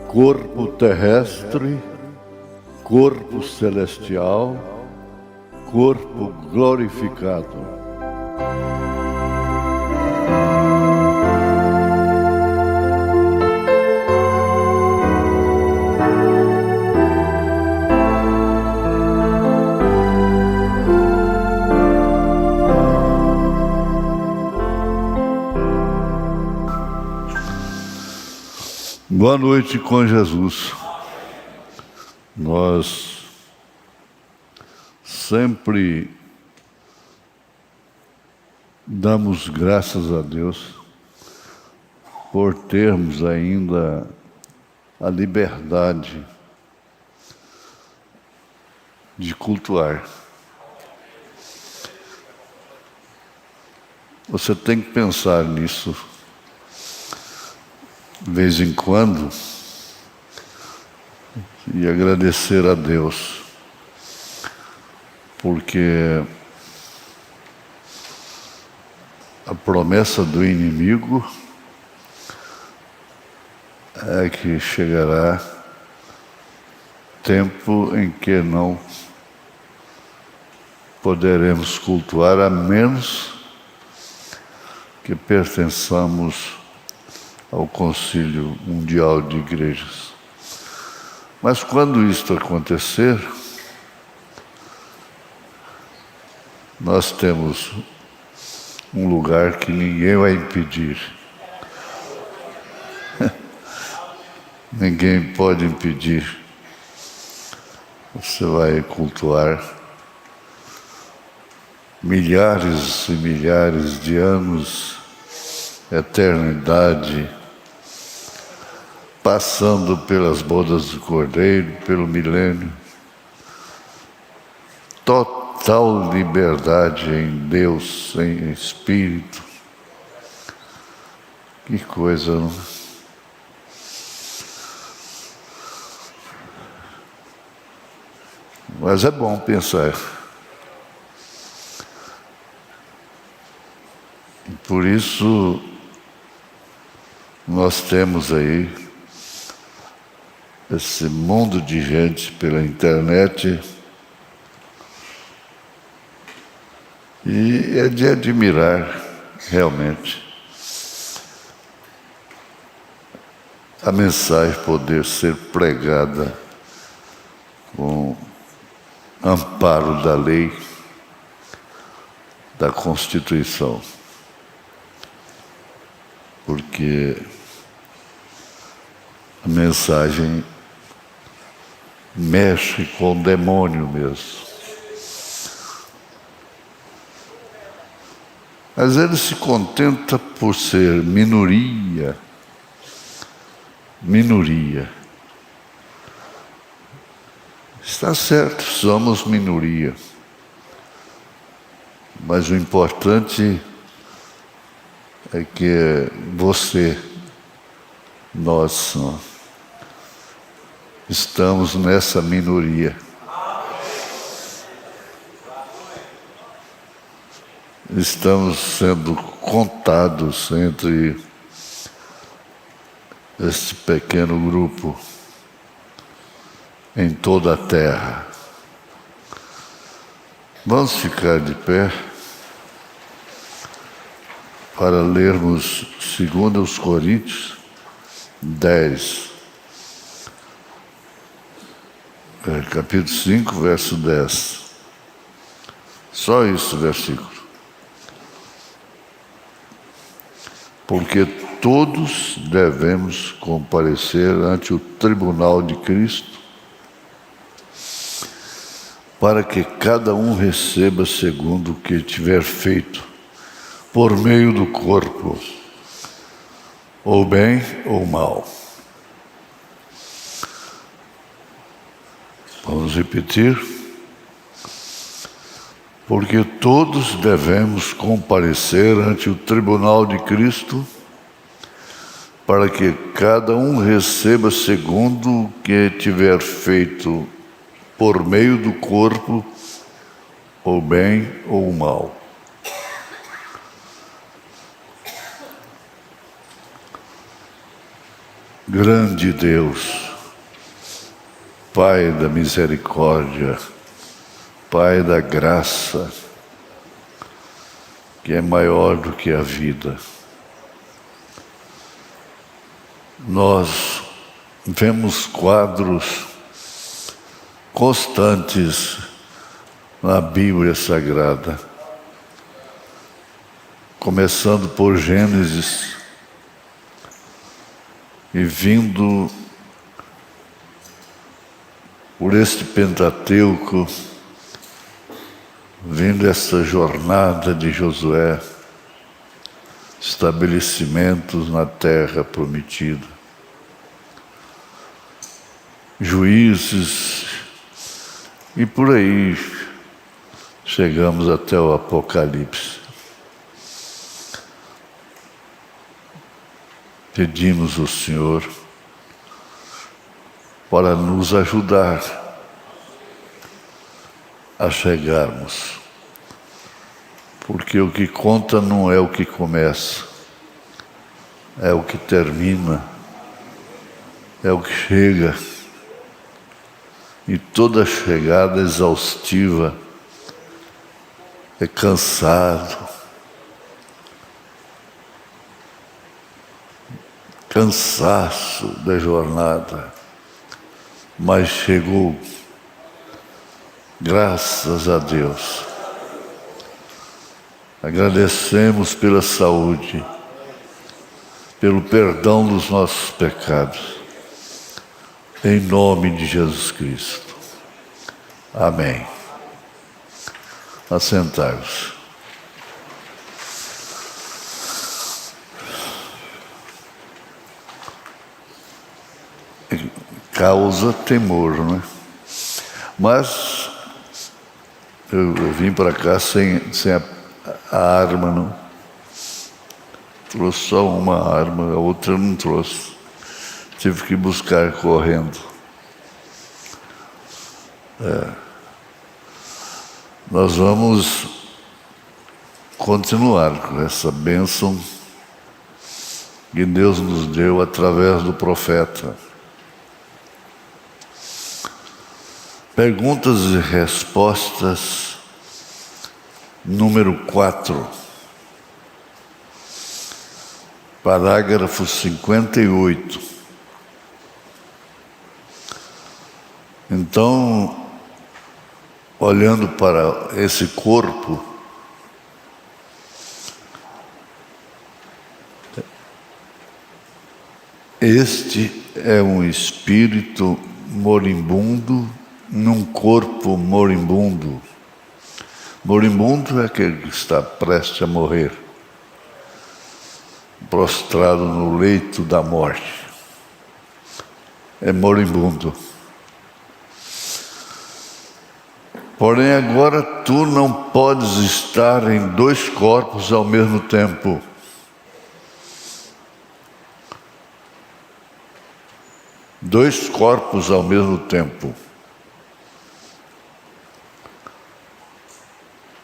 Corpo terrestre, corpo celestial, corpo glorificado. Boa noite com Jesus. Nós sempre damos graças a Deus por termos ainda a liberdade de cultuar. Você tem que pensar nisso de vez em quando e agradecer a Deus, porque a promessa do inimigo é que chegará tempo em que não poderemos cultuar, a menos que pertençamos ao Concílio Mundial de Igrejas. Mas quando isto acontecer, nós temos um lugar que ninguém vai impedir. Ninguém pode impedir. Você vai cultuar milhares e milhares de anos, eternidade, passando pelas bodas do Cordeiro, pelo milênio. Total liberdade em Deus, em Espírito. Que coisa, não? Mas é bom pensar. Por isso, nós temos aí esse mundo de gente pela internet, e é de admirar realmente a mensagem poder ser pregada com amparo da lei, da Constituição. Porque a mensagem mexe com o demônio mesmo. Mas ele se contenta por ser minoria. Está certo, somos minoria. Mas o importante é que você, nós, estamos nessa minoria. Estamos sendo contados entre este pequeno grupo em toda a terra. Vamos ficar de pé para lermos 2 Coríntios 10, capítulo 5, verso 10. Só isso, versículo. Porque todos devemos comparecer ante o tribunal de Cristo, para que cada um receba segundo o que tiver feito, por meio do corpo, ou bem ou mal. Vamos repetir. Porque todos devemos comparecer ante o tribunal de Cristo, para que cada um receba segundo o que tiver feito por meio do corpo, ou bem ou mal. Grande Deus, Pai da misericórdia, Pai da graça, que é maior do que a vida. Nós vemos quadros constantes na Bíblia Sagrada, começando por Gênesis e vindo por este Pentateuco, vindo essa jornada de Josué, estabelecimentos na terra prometida, Juízes, e por aí chegamos até o Apocalipse. Pedimos ao Senhor para nos ajudar a chegarmos, porque o que conta não é o que começa, é o que termina, é o que chega, e toda chegada exaustiva é cansado, cansaço da jornada, mas chegou. Graças a Deus. Agradecemos pela saúde, pelo perdão dos nossos pecados, em nome de Jesus Cristo. Amém. Assentai-vos. Causa temor, não é? Mas eu vim para cá sem a arma, não. Trouxe só uma arma, a outra eu não trouxe. Tive que buscar correndo. Nós vamos continuar com essa bênção que Deus nos deu através do profeta. Perguntas e respostas, número 4, parágrafo 58. Então, olhando para esse corpo, este é um espírito moribundo num corpo moribundo. Moribundo é aquele que está prestes a morrer, prostrado no leito da morte. É moribundo. Porém, agora tu não podes estar em dois corpos ao mesmo tempo. Dois corpos ao mesmo tempo.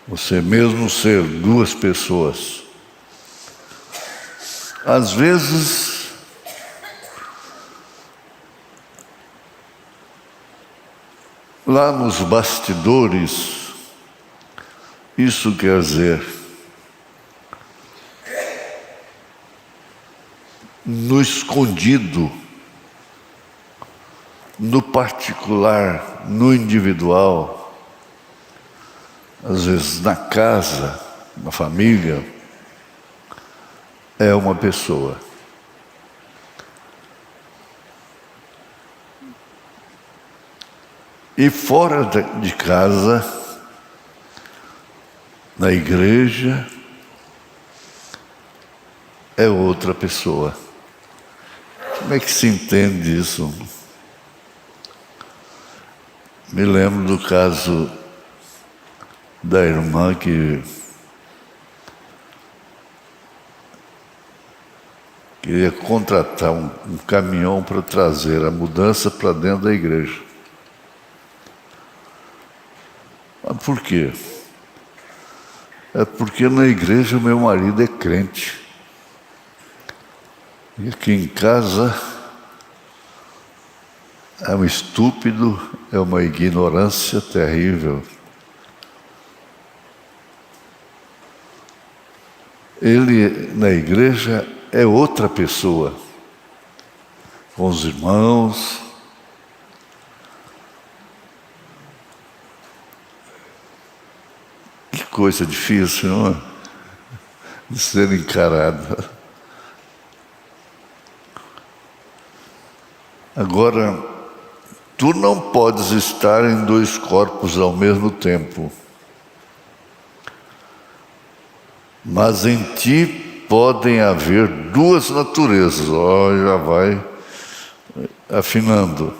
Você mesmo ser duas pessoas. Às vezes, lá nos bastidores, isso quer dizer, no escondido, no particular, no individual, às vezes na casa, na família, é uma pessoa. E fora de casa, na igreja, é outra pessoa. Como é que se entende isso? Me lembro do caso da irmã que queria contratar um caminhão para trazer a mudança para dentro da igreja. Mas por quê? É porque na igreja meu marido é crente. E aqui em casa é um estúpido, é uma ignorância terrível. Ele, na igreja, é outra pessoa, com os irmãos. Que coisa difícil, não é? De ser encarada. Agora, tu não podes estar em dois corpos ao mesmo tempo, mas em ti podem haver duas naturezas. Já vai afinando.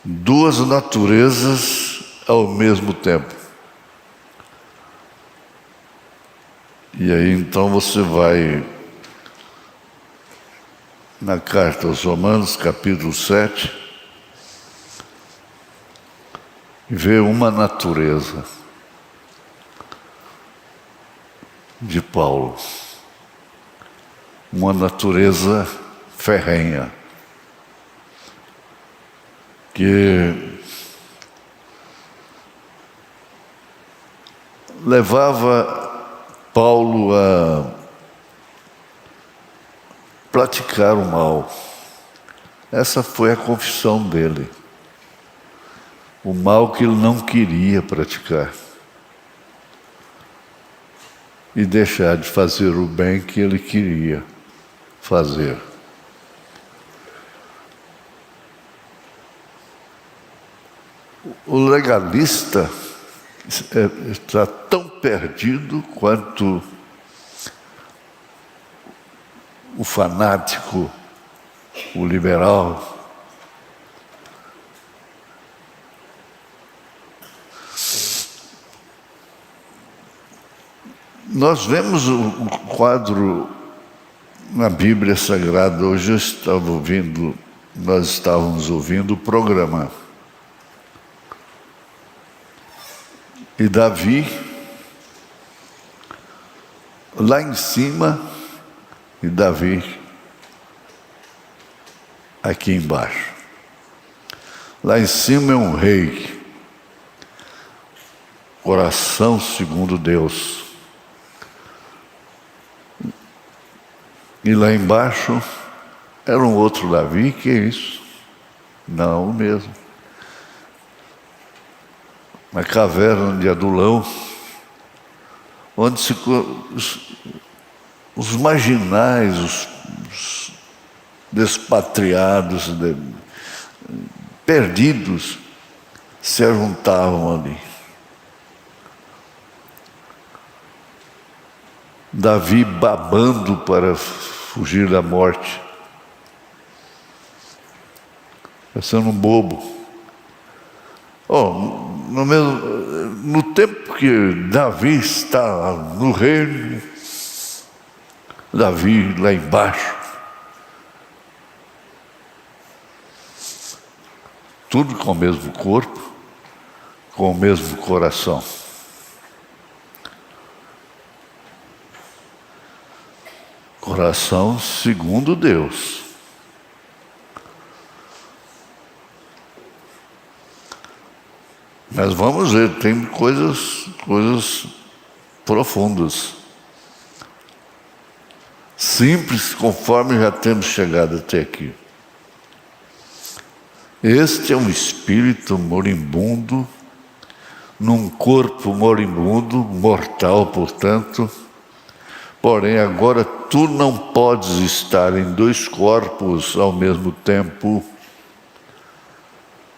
Duas naturezas ao mesmo tempo. E aí então você vai na carta aos Romanos, capítulo 7, e vê uma natureza de Paulo, uma natureza ferrenha, que levava Paulo a praticar o mal. Essa foi a confissão dele. O mal que ele não queria praticar. E deixar de fazer o bem que ele queria fazer. O legalista está tão perdido quanto o fanático, o liberal. Nós vemos o quadro na Bíblia Sagrada. Hoje nós estávamos ouvindo o programa. E Davi, lá em cima, e Davi aqui embaixo. Lá em cima é um rei, coração segundo Deus. E lá embaixo era um outro Davi. Que é isso? Não, o mesmo. na caverna de Adulão, onde os marginais, os despatriados, perdidos, se ajuntavam ali. Davi babando para fugir da morte, parecendo um bobo. No tempo que Davi está no reino, Davi lá embaixo, tudo com o mesmo corpo, com o mesmo coração. Coração segundo Deus. Mas vamos ver, tem coisas profundas. Simples, conforme já temos chegado até aqui. Este é um espírito moribundo, num corpo moribundo, mortal, portanto. Porém, agora tu não podes estar em dois corpos ao mesmo tempo,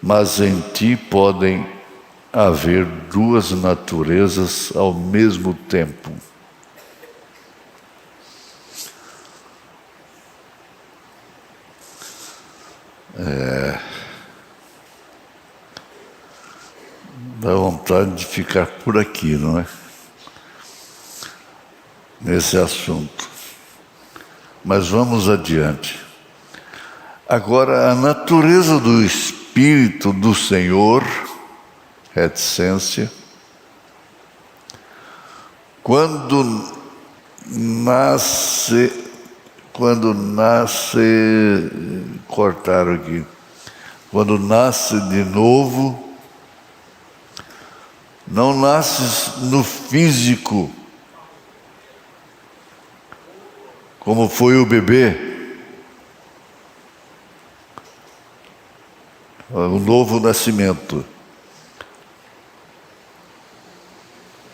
mas em ti podem haver duas naturezas ao mesmo tempo. Dá vontade de ficar por aqui, não é? Nesse assunto. Mas vamos adiante. Agora, a natureza do Espírito do Senhor, reticência, quando nasce, cortaram aqui, quando nasce de novo, não nasce no físico, como foi o bebê, o novo nascimento.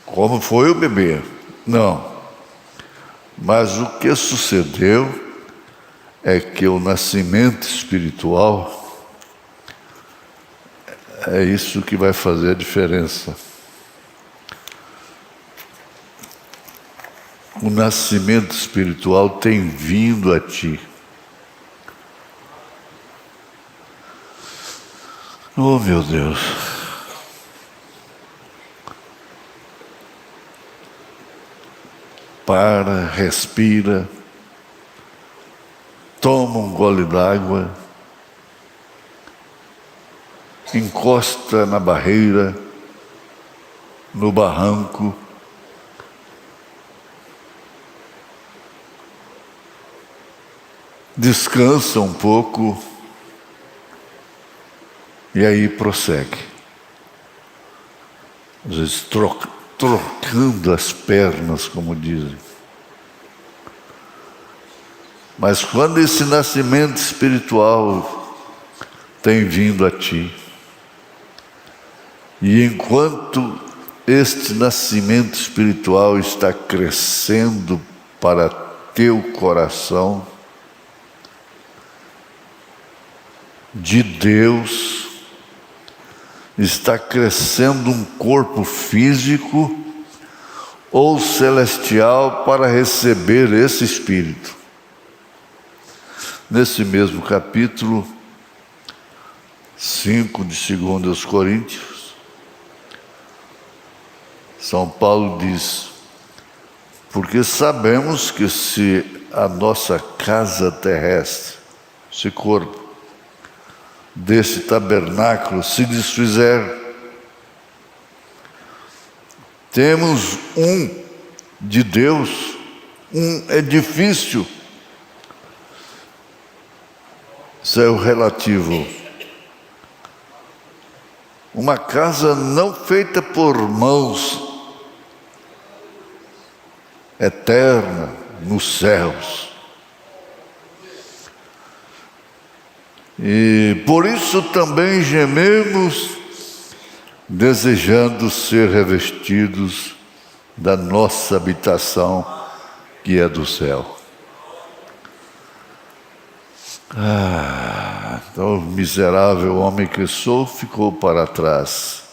Como foi o bebê? Não. Mas o que sucedeu é que o nascimento espiritual é isso que vai fazer a diferença. O nascimento espiritual tem vindo a ti. Oh, meu Deus! Para, respira, toma um gole d'água, encosta na barreira, no barranco, descansa um pouco e aí prossegue. Às vezes trocando as pernas, como dizem. Mas quando esse nascimento espiritual tem vindo a ti, e enquanto este nascimento espiritual está crescendo para teu coração, de Deus, está crescendo um corpo físico ou celestial para receber esse Espírito. Nesse mesmo capítulo 5 de 2 Coríntios, São Paulo diz: porque sabemos que se a nossa casa terrestre, esse corpo, desse tabernáculo se desfizer, temos um de Deus, um edifício. Isso é o relativo. Uma casa não feita por mãos, eterna, nos céus. E por isso também gememos desejando ser revestidos da nossa habitação, que é do céu. Então o miserável homem que sou ficou para trás.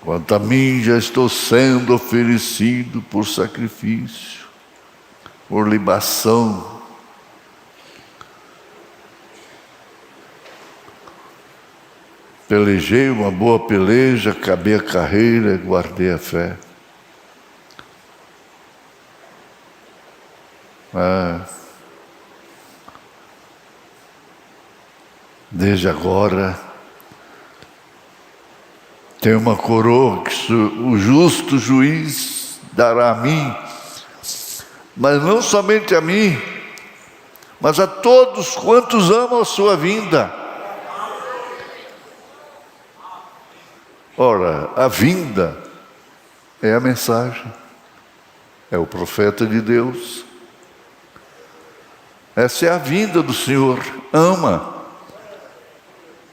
Quanto a mim, já estou sendo oferecido por sacrifício, por libação. Pelejei uma boa peleja, acabei a carreira e guardei a fé. Desde agora, tem uma coroa que o justo juiz dará a mim, mas não somente a mim, mas a todos quantos amam a sua vinda. Ora, a vinda é a mensagem, é o profeta de Deus. Essa é a vinda do Senhor. Ama.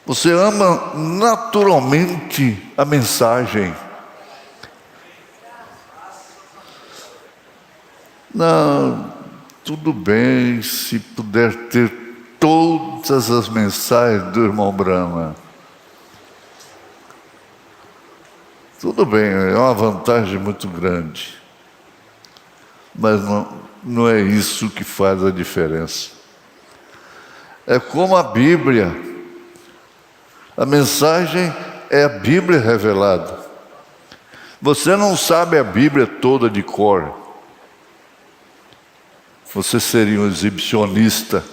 Você ama naturalmente a mensagem. Não, tudo bem se puder ter todas as mensagens do irmão Brahma. Tudo bem, é uma vantagem muito grande. Mas não é isso que faz a diferença. É como a Bíblia. A mensagem é a Bíblia revelada. Você não sabe a Bíblia toda de cor. Você seria um exibicionista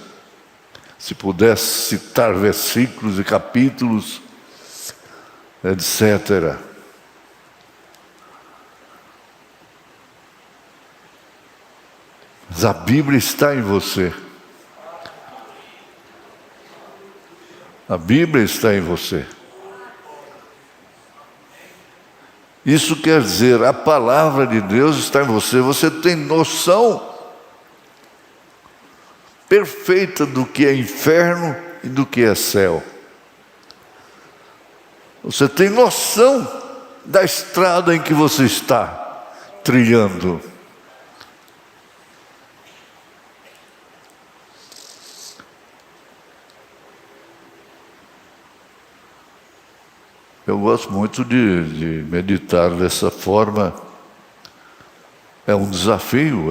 se pudesse citar versículos e capítulos, etc. Mas a Bíblia está em você. A Bíblia está em você. Isso quer dizer, a palavra de Deus está em você. Você tem noção perfeita do que é inferno e do que é céu. Você tem noção da estrada em que você está trilhando. Eu gosto muito de meditar dessa forma. É um desafio,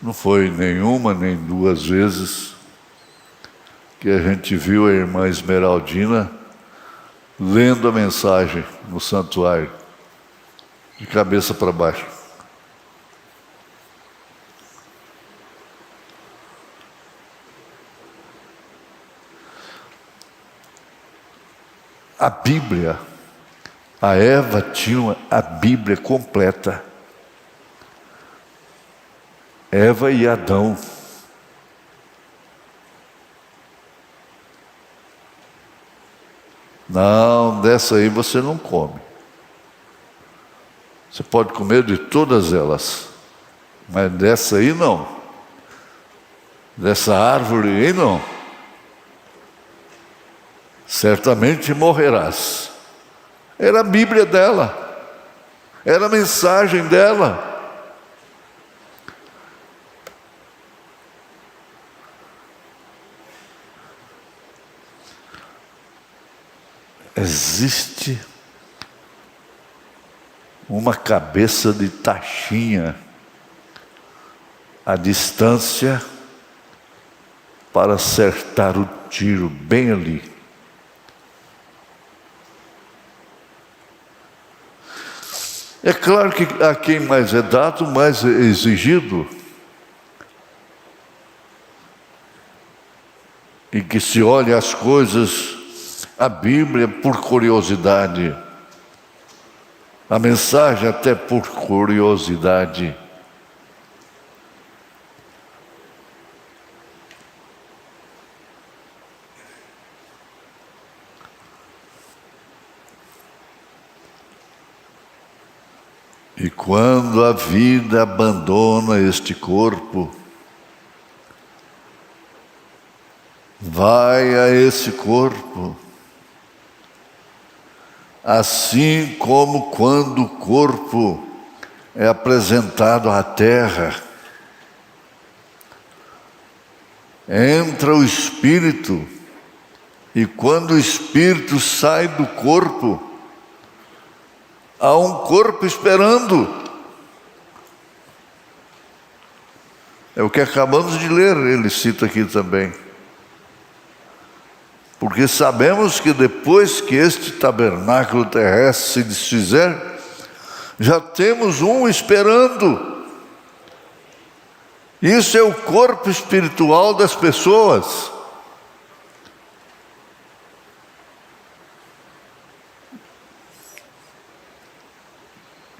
Não foi nenhuma nem duas vezes que a gente viu a irmã Esmeraldina lendo a mensagem no santuário, de cabeça para baixo. A Bíblia, a Eva tinha a Bíblia completa. Eva e Adão. Não, dessa aí você não come. Você pode comer de todas elas, mas dessa aí não. Dessa árvore aí não. Certamente morrerás. Era a Bíblia dela, era a mensagem dela. Existe uma cabeça de taxinha à distância para acertar o tiro bem ali. É claro que a quem mais é dado, mais é exigido. E que se olha as coisas, a Bíblia por curiosidade, a mensagem até por curiosidade. E quando a vida abandona este corpo, vai a esse corpo, assim como quando o corpo é apresentado à terra, entra o espírito, e quando o espírito sai do corpo, há um corpo esperando. É o que acabamos de ler, ele cita aqui também. Porque sabemos que depois que este tabernáculo terrestre se desfizer, já temos um esperando. Isso é o corpo espiritual das pessoas.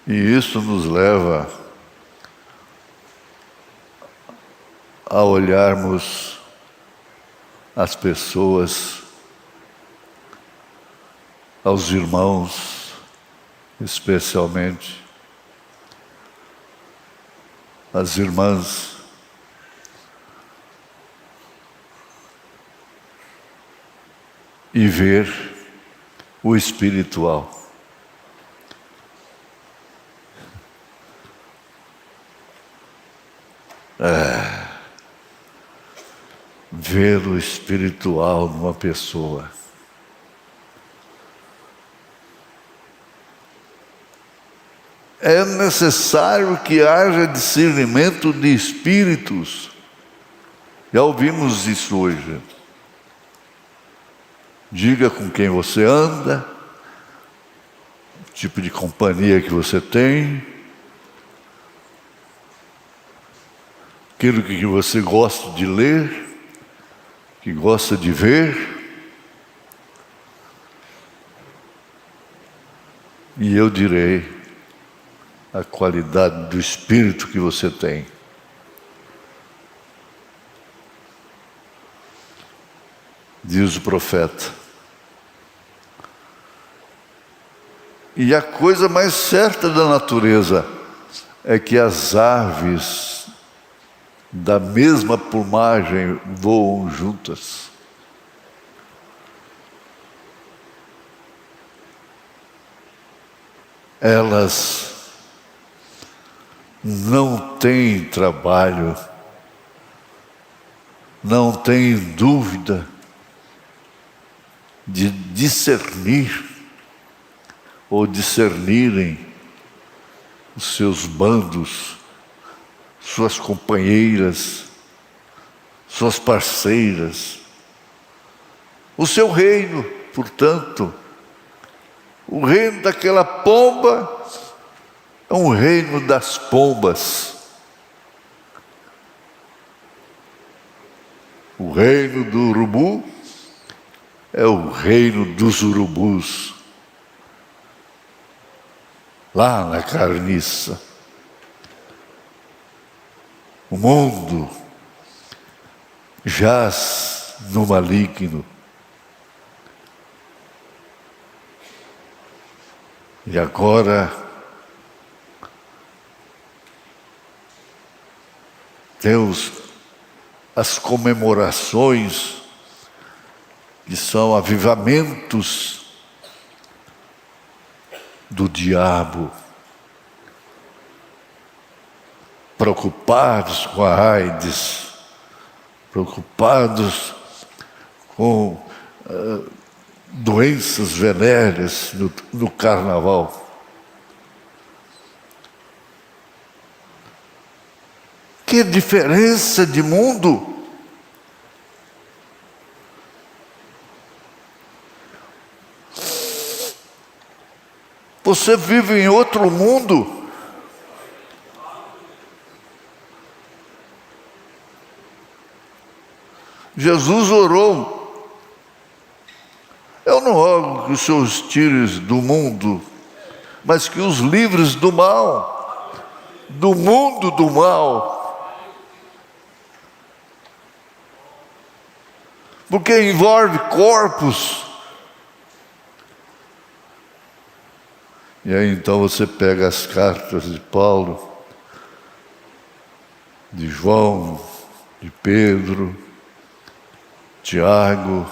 E isso nos leva a olharmos as pessoas, aos irmãos, especialmente, as irmãs, e ver o espiritual. Ver o espiritual numa pessoa. É necessário que haja discernimento de espíritos. Já ouvimos isso hoje. Diga com quem você anda, o tipo de companhia que você tem, aquilo que você gosta de ler, que gosta de ver, e eu direi a qualidade do espírito que você tem. Diz o profeta. E a coisa mais certa da natureza é que as aves da mesma plumagem voam juntas. Elas não têm trabalho, não têm dúvida de discernir ou discernirem os seus bandos, suas companheiras, suas parceiras, o seu reino, portanto, o reino daquela pomba é um reino das pombas. O reino do urubu é o reino dos urubus, lá na carniça. O mundo jaz no maligno. E agora temos as comemorações, que são avivamentos do diabo, preocupados com a AIDS, preocupados com doenças venéreas no carnaval. Que diferença de mundo! Você vive em outro mundo. Jesus orou: eu não rogo que os senhores tirem do mundo, mas que os livres do mal, do mundo do mal. Porque envolve corpos. E aí então você pega as cartas de Paulo, de João, de Pedro, Tiago,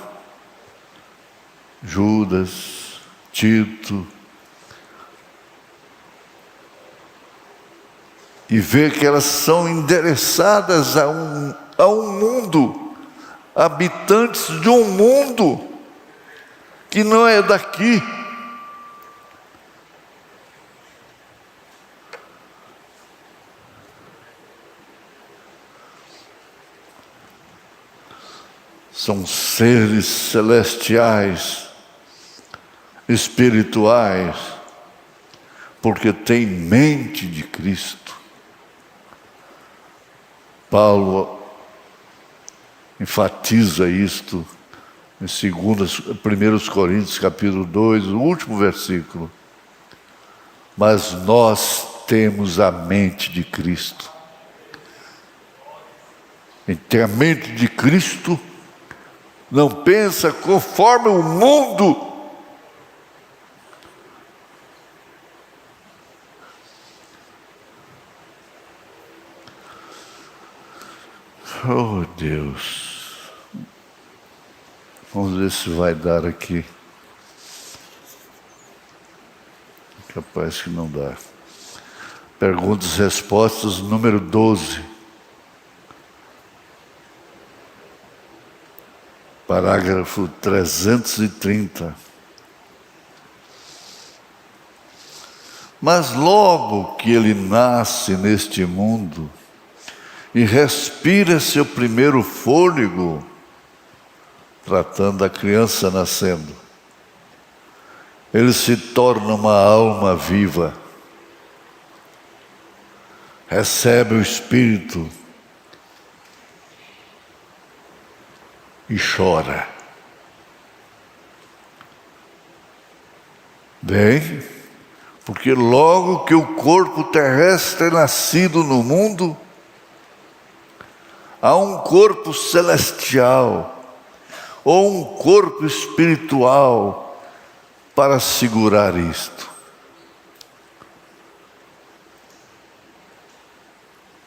Judas, Tito, e ver que elas são endereçadas a um mundo, habitantes de um mundo que não é daqui. São seres celestiais, espirituais, porque têm mente de Cristo. Paulo enfatiza isto em 1 Coríntios capítulo 2, o último versículo. Mas nós temos a mente de Cristo. Quem tem a mente de Cristo não pensa conforme o mundo. Oh, Deus. Vamos ver se vai dar aqui. Capaz que não dá. Perguntas e respostas, número 12. Parágrafo 330. Mas logo que ele nasce neste mundo e respira seu primeiro fôlego, tratando da criança nascendo, ele se torna uma alma viva, recebe o Espírito e chora. Bem, porque logo que o corpo terrestre é nascido no mundo, há um corpo celestial ou um corpo espiritual para segurar isto.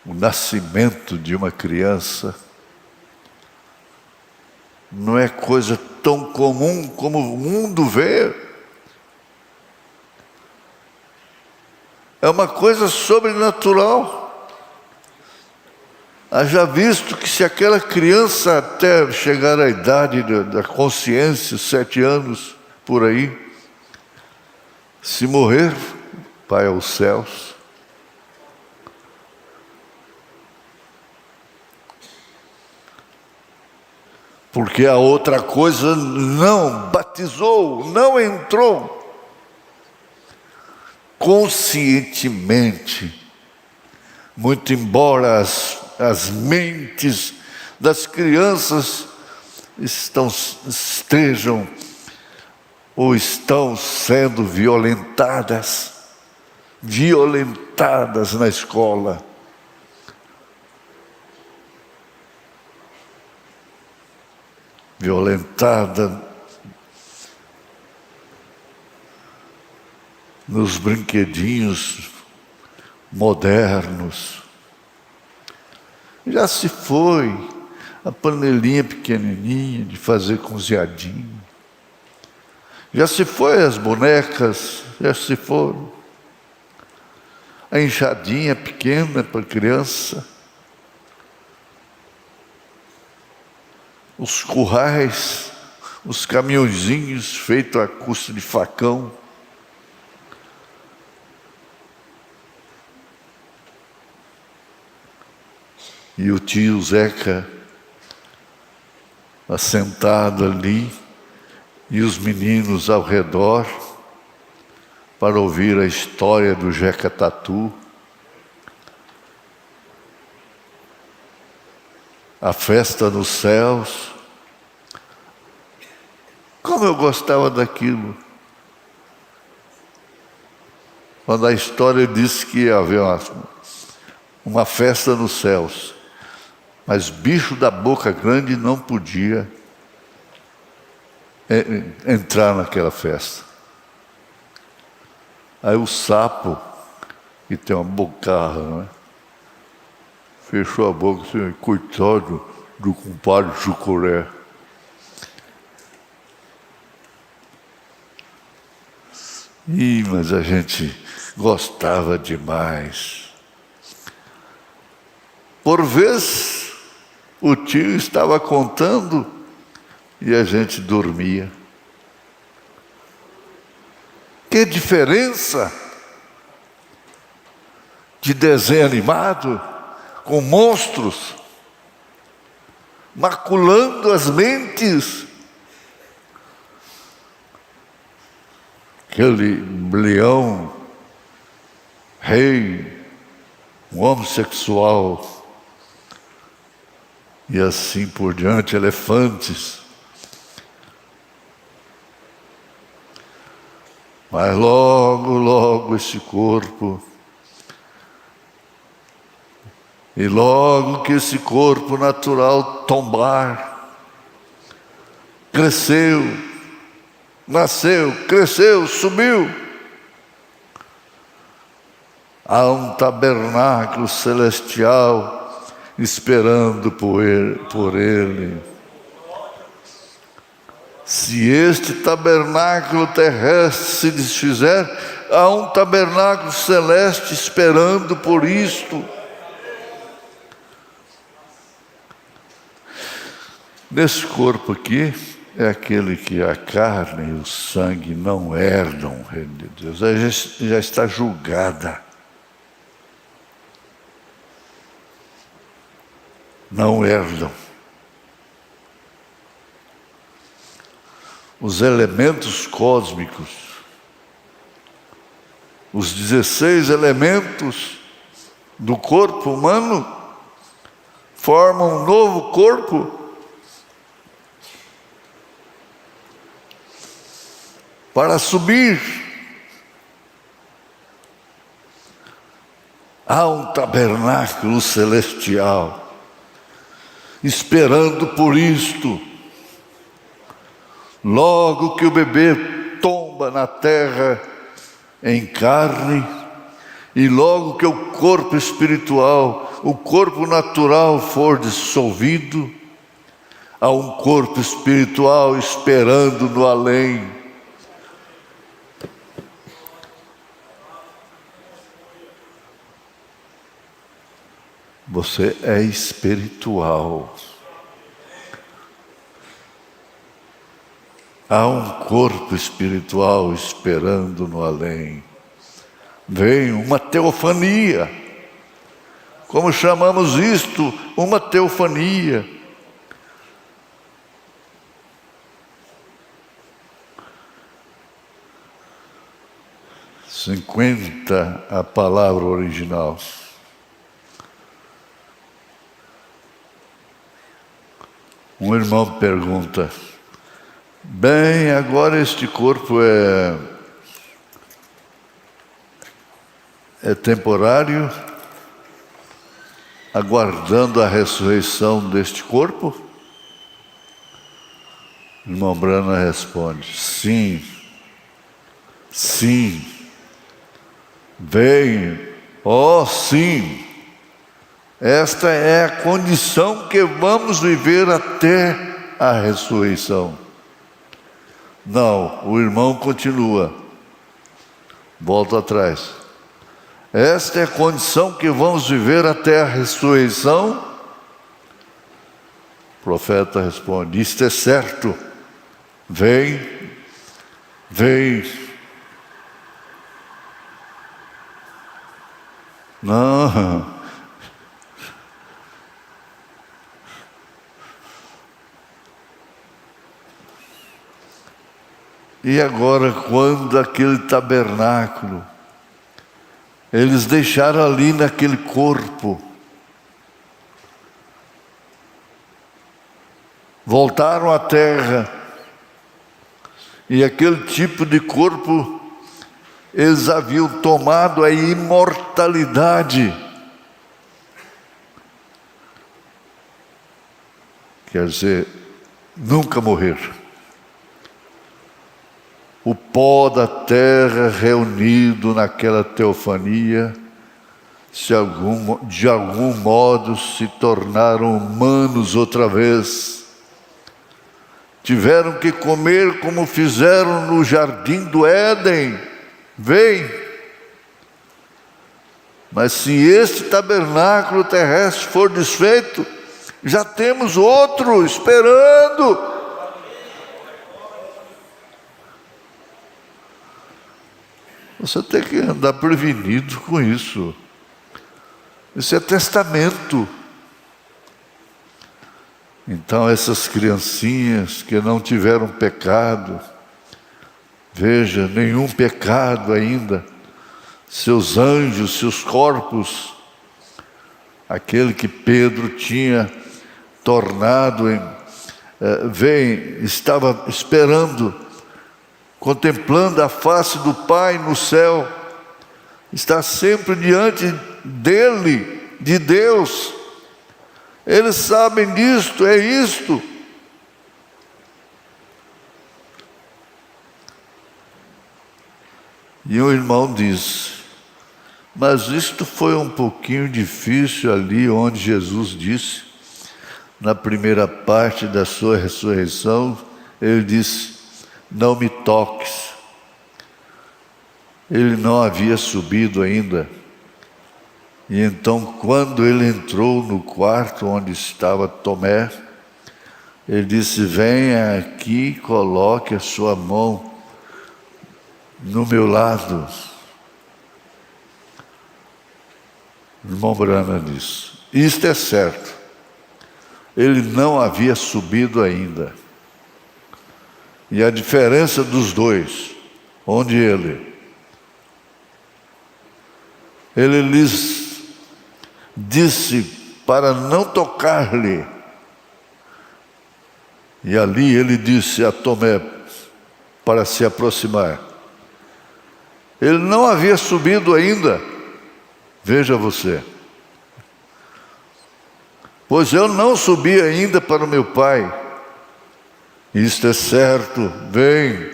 O nascimento de uma criança não é coisa tão comum como o mundo vê. É uma coisa sobrenatural. Haja visto que se aquela criança até chegar à idade da consciência, 7 anos, por aí, se morrer, vai aos céus. Porque a outra coisa não batizou, não entrou conscientemente, muito embora as mentes das crianças estejam ou estão sendo violentadas na escola. Violentada nos brinquedinhos modernos. Já se foi a panelinha pequenininha de fazer cozinhadinho. Já se foi as bonecas, já se foram. A enxadinha pequena para criança. Os currais, os caminhãozinhos feitos a custo de facão. E o tio Zeca assentado ali, e os meninos ao redor, para ouvir a história do Jeca Tatu. A festa nos céus. Como eu gostava daquilo. Quando a história disse que ia haver uma festa nos céus, mas bicho da boca grande não podia entrar naquela festa. Aí o sapo, que tem uma bocarra, né? Fechou a boca assim, coitado do compadre Chucuré. Mas a gente gostava demais. Por vez, o tio estava contando e a gente dormia. Que diferença de desenho animado com monstros maculando as mentes. Aquele leão, rei, um homossexual, e assim por diante, elefantes. Mas logo, logo esse corpo, e logo que esse corpo natural tombar, cresceu, nasceu, cresceu, subiu. Há um tabernáculo celestial esperando por ele. Se este tabernáculo terrestre se desfizer, há um tabernáculo celeste esperando por isto. Nesse corpo aqui, é aquele que a carne e o sangue não herdam o reino de Deus. Aí já está julgada. Não herdam. Os elementos cósmicos, os 16 elementos do corpo humano, formam um novo corpo. Para subir, há um tabernáculo celestial, esperando por isto. Logo que o bebê tomba na terra em carne, e logo que o corpo espiritual, o corpo natural for dissolvido, há um corpo espiritual esperando no além. Você é espiritual. Há um corpo espiritual esperando no além. Vem uma teofania. Como chamamos isto? Uma teofania. (50) a palavra original. Um irmão pergunta: bem, agora este corpo é temporário, aguardando a ressurreição deste corpo? O irmão Brana responde: sim, sim, vem, sim. Esta é a condição que vamos viver até a ressurreição. Não, o irmão continua. Volta atrás. Esta é a condição que vamos viver até a ressurreição? O profeta responde: isto é certo. Vem, vem. Não. E agora, quando aquele tabernáculo, eles deixaram ali naquele corpo, voltaram à terra, e aquele tipo de corpo, eles haviam tomado a imortalidade. Quer dizer, nunca morrer. O pó da terra reunido naquela teofania, de algum modo se tornaram humanos outra vez. Tiveram que comer como fizeram no jardim do Éden. vem. Mas se este tabernáculo terrestre for desfeito, já temos outro esperando. Você tem que andar prevenido com isso. Isso é testamento. Então essas criancinhas que não tiveram pecado, veja, nenhum pecado ainda, seus anjos, seus corpos, aquele que Pedro tinha tornado estava esperando, contemplando a face do Pai no céu, está sempre diante dele, de Deus. Eles sabem disto, é isto. E o irmão diz: mas isto foi um pouquinho difícil ali onde Jesus disse, na primeira parte da sua ressurreição, ele disse: não me toques. Ele não havia subido ainda. E então, quando ele entrou no quarto onde estava Tomé, ele disse: venha aqui e coloque a sua mão no meu lado. O irmão Branham disse: isto é certo. Ele não havia subido ainda. E a diferença dos dois, onde ele lhes disse para não tocar-lhe. E ali ele disse a Tomé para se aproximar. Ele não havia subido ainda. Veja você. Pois eu não subi ainda para o meu Pai. Isto é certo, vem.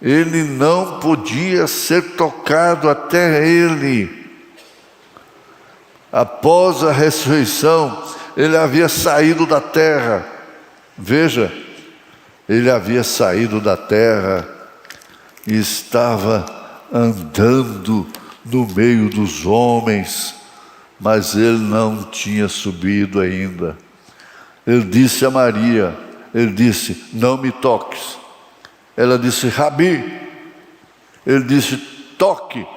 Ele não podia ser tocado até ele. Após a ressurreição, ele havia saído da terra. Veja, ele havia saído da terra e estava andando no meio dos homens, mas ele não tinha subido ainda. Ele disse a Maria, ele disse: não me toques. Ela disse: Rabi. Ele disse: toque.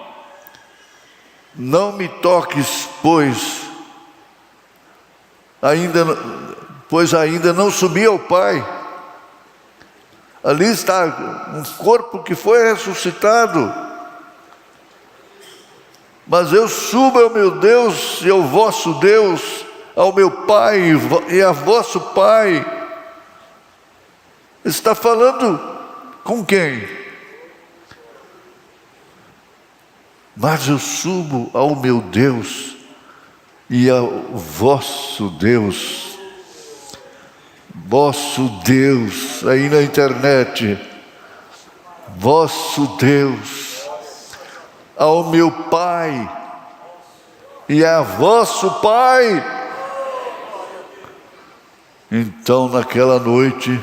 Não me toques, pois ainda não subi ao Pai. Ali está um corpo que foi ressuscitado. Mas eu subo ao meu Deus e ao vosso Deus, ao meu Pai e a vosso Pai. Está falando com quem? Mas eu subo ao meu Deus e ao vosso Deus. Vosso Deus, aí na internet. Vosso Deus, ao meu Pai e a vosso Pai. Então, naquela noite,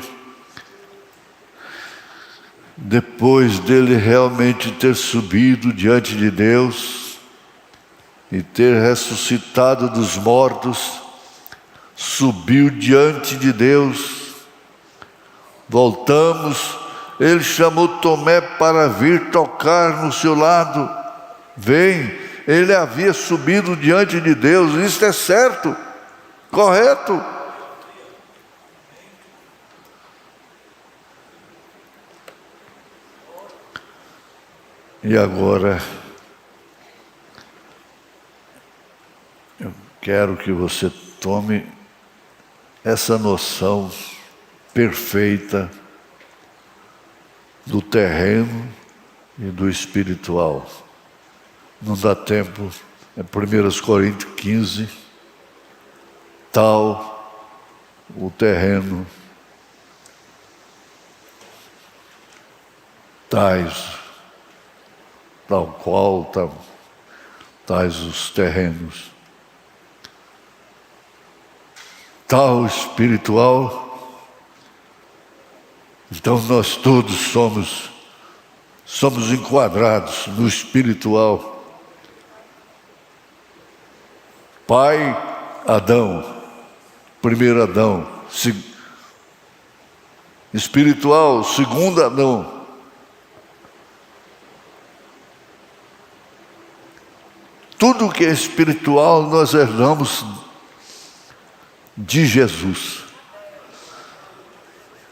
depois dele realmente ter subido diante de Deus e ter ressuscitado dos mortos, subiu diante de Deus. Voltamos, ele chamou Tomé para vir tocar no seu lado. Vem, ele havia subido diante de Deus, isso é certo, correto. E agora, eu quero que você tome essa noção perfeita do terreno e do espiritual. Não dá tempo, é 1 Coríntios 15, tal o terreno, tal qual tais os terrenos. Tal espiritual. Então nós todos somos enquadrados no espiritual. Pai, Adão, primeiro Adão, espiritual, segundo Adão. Tudo que é espiritual nós herdamos de Jesus.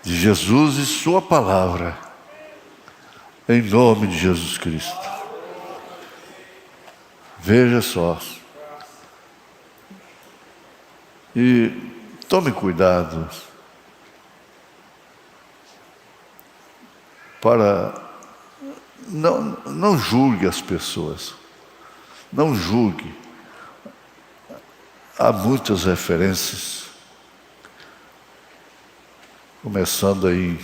De Jesus e sua palavra. Em nome de Jesus Cristo. Veja só. E tome cuidado para não julgue as pessoas. Não julgue. Há muitas referências. Começando aí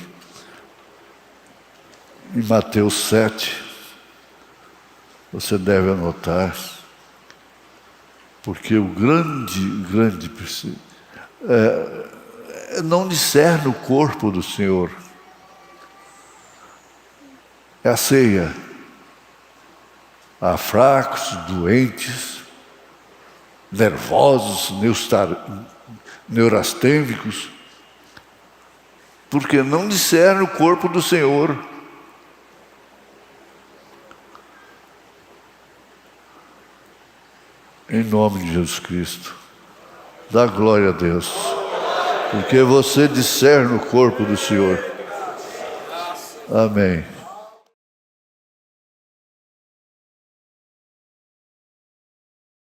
em Mateus 7. Você deve anotar. Porque o grande não discerne o corpo do Senhor. É a ceia. Há fracos, doentes, nervosos, neurastênicos, porque não discerne o corpo do Senhor. Em nome de Jesus Cristo, dá glória a Deus, porque você discerne o corpo do Senhor. Amém.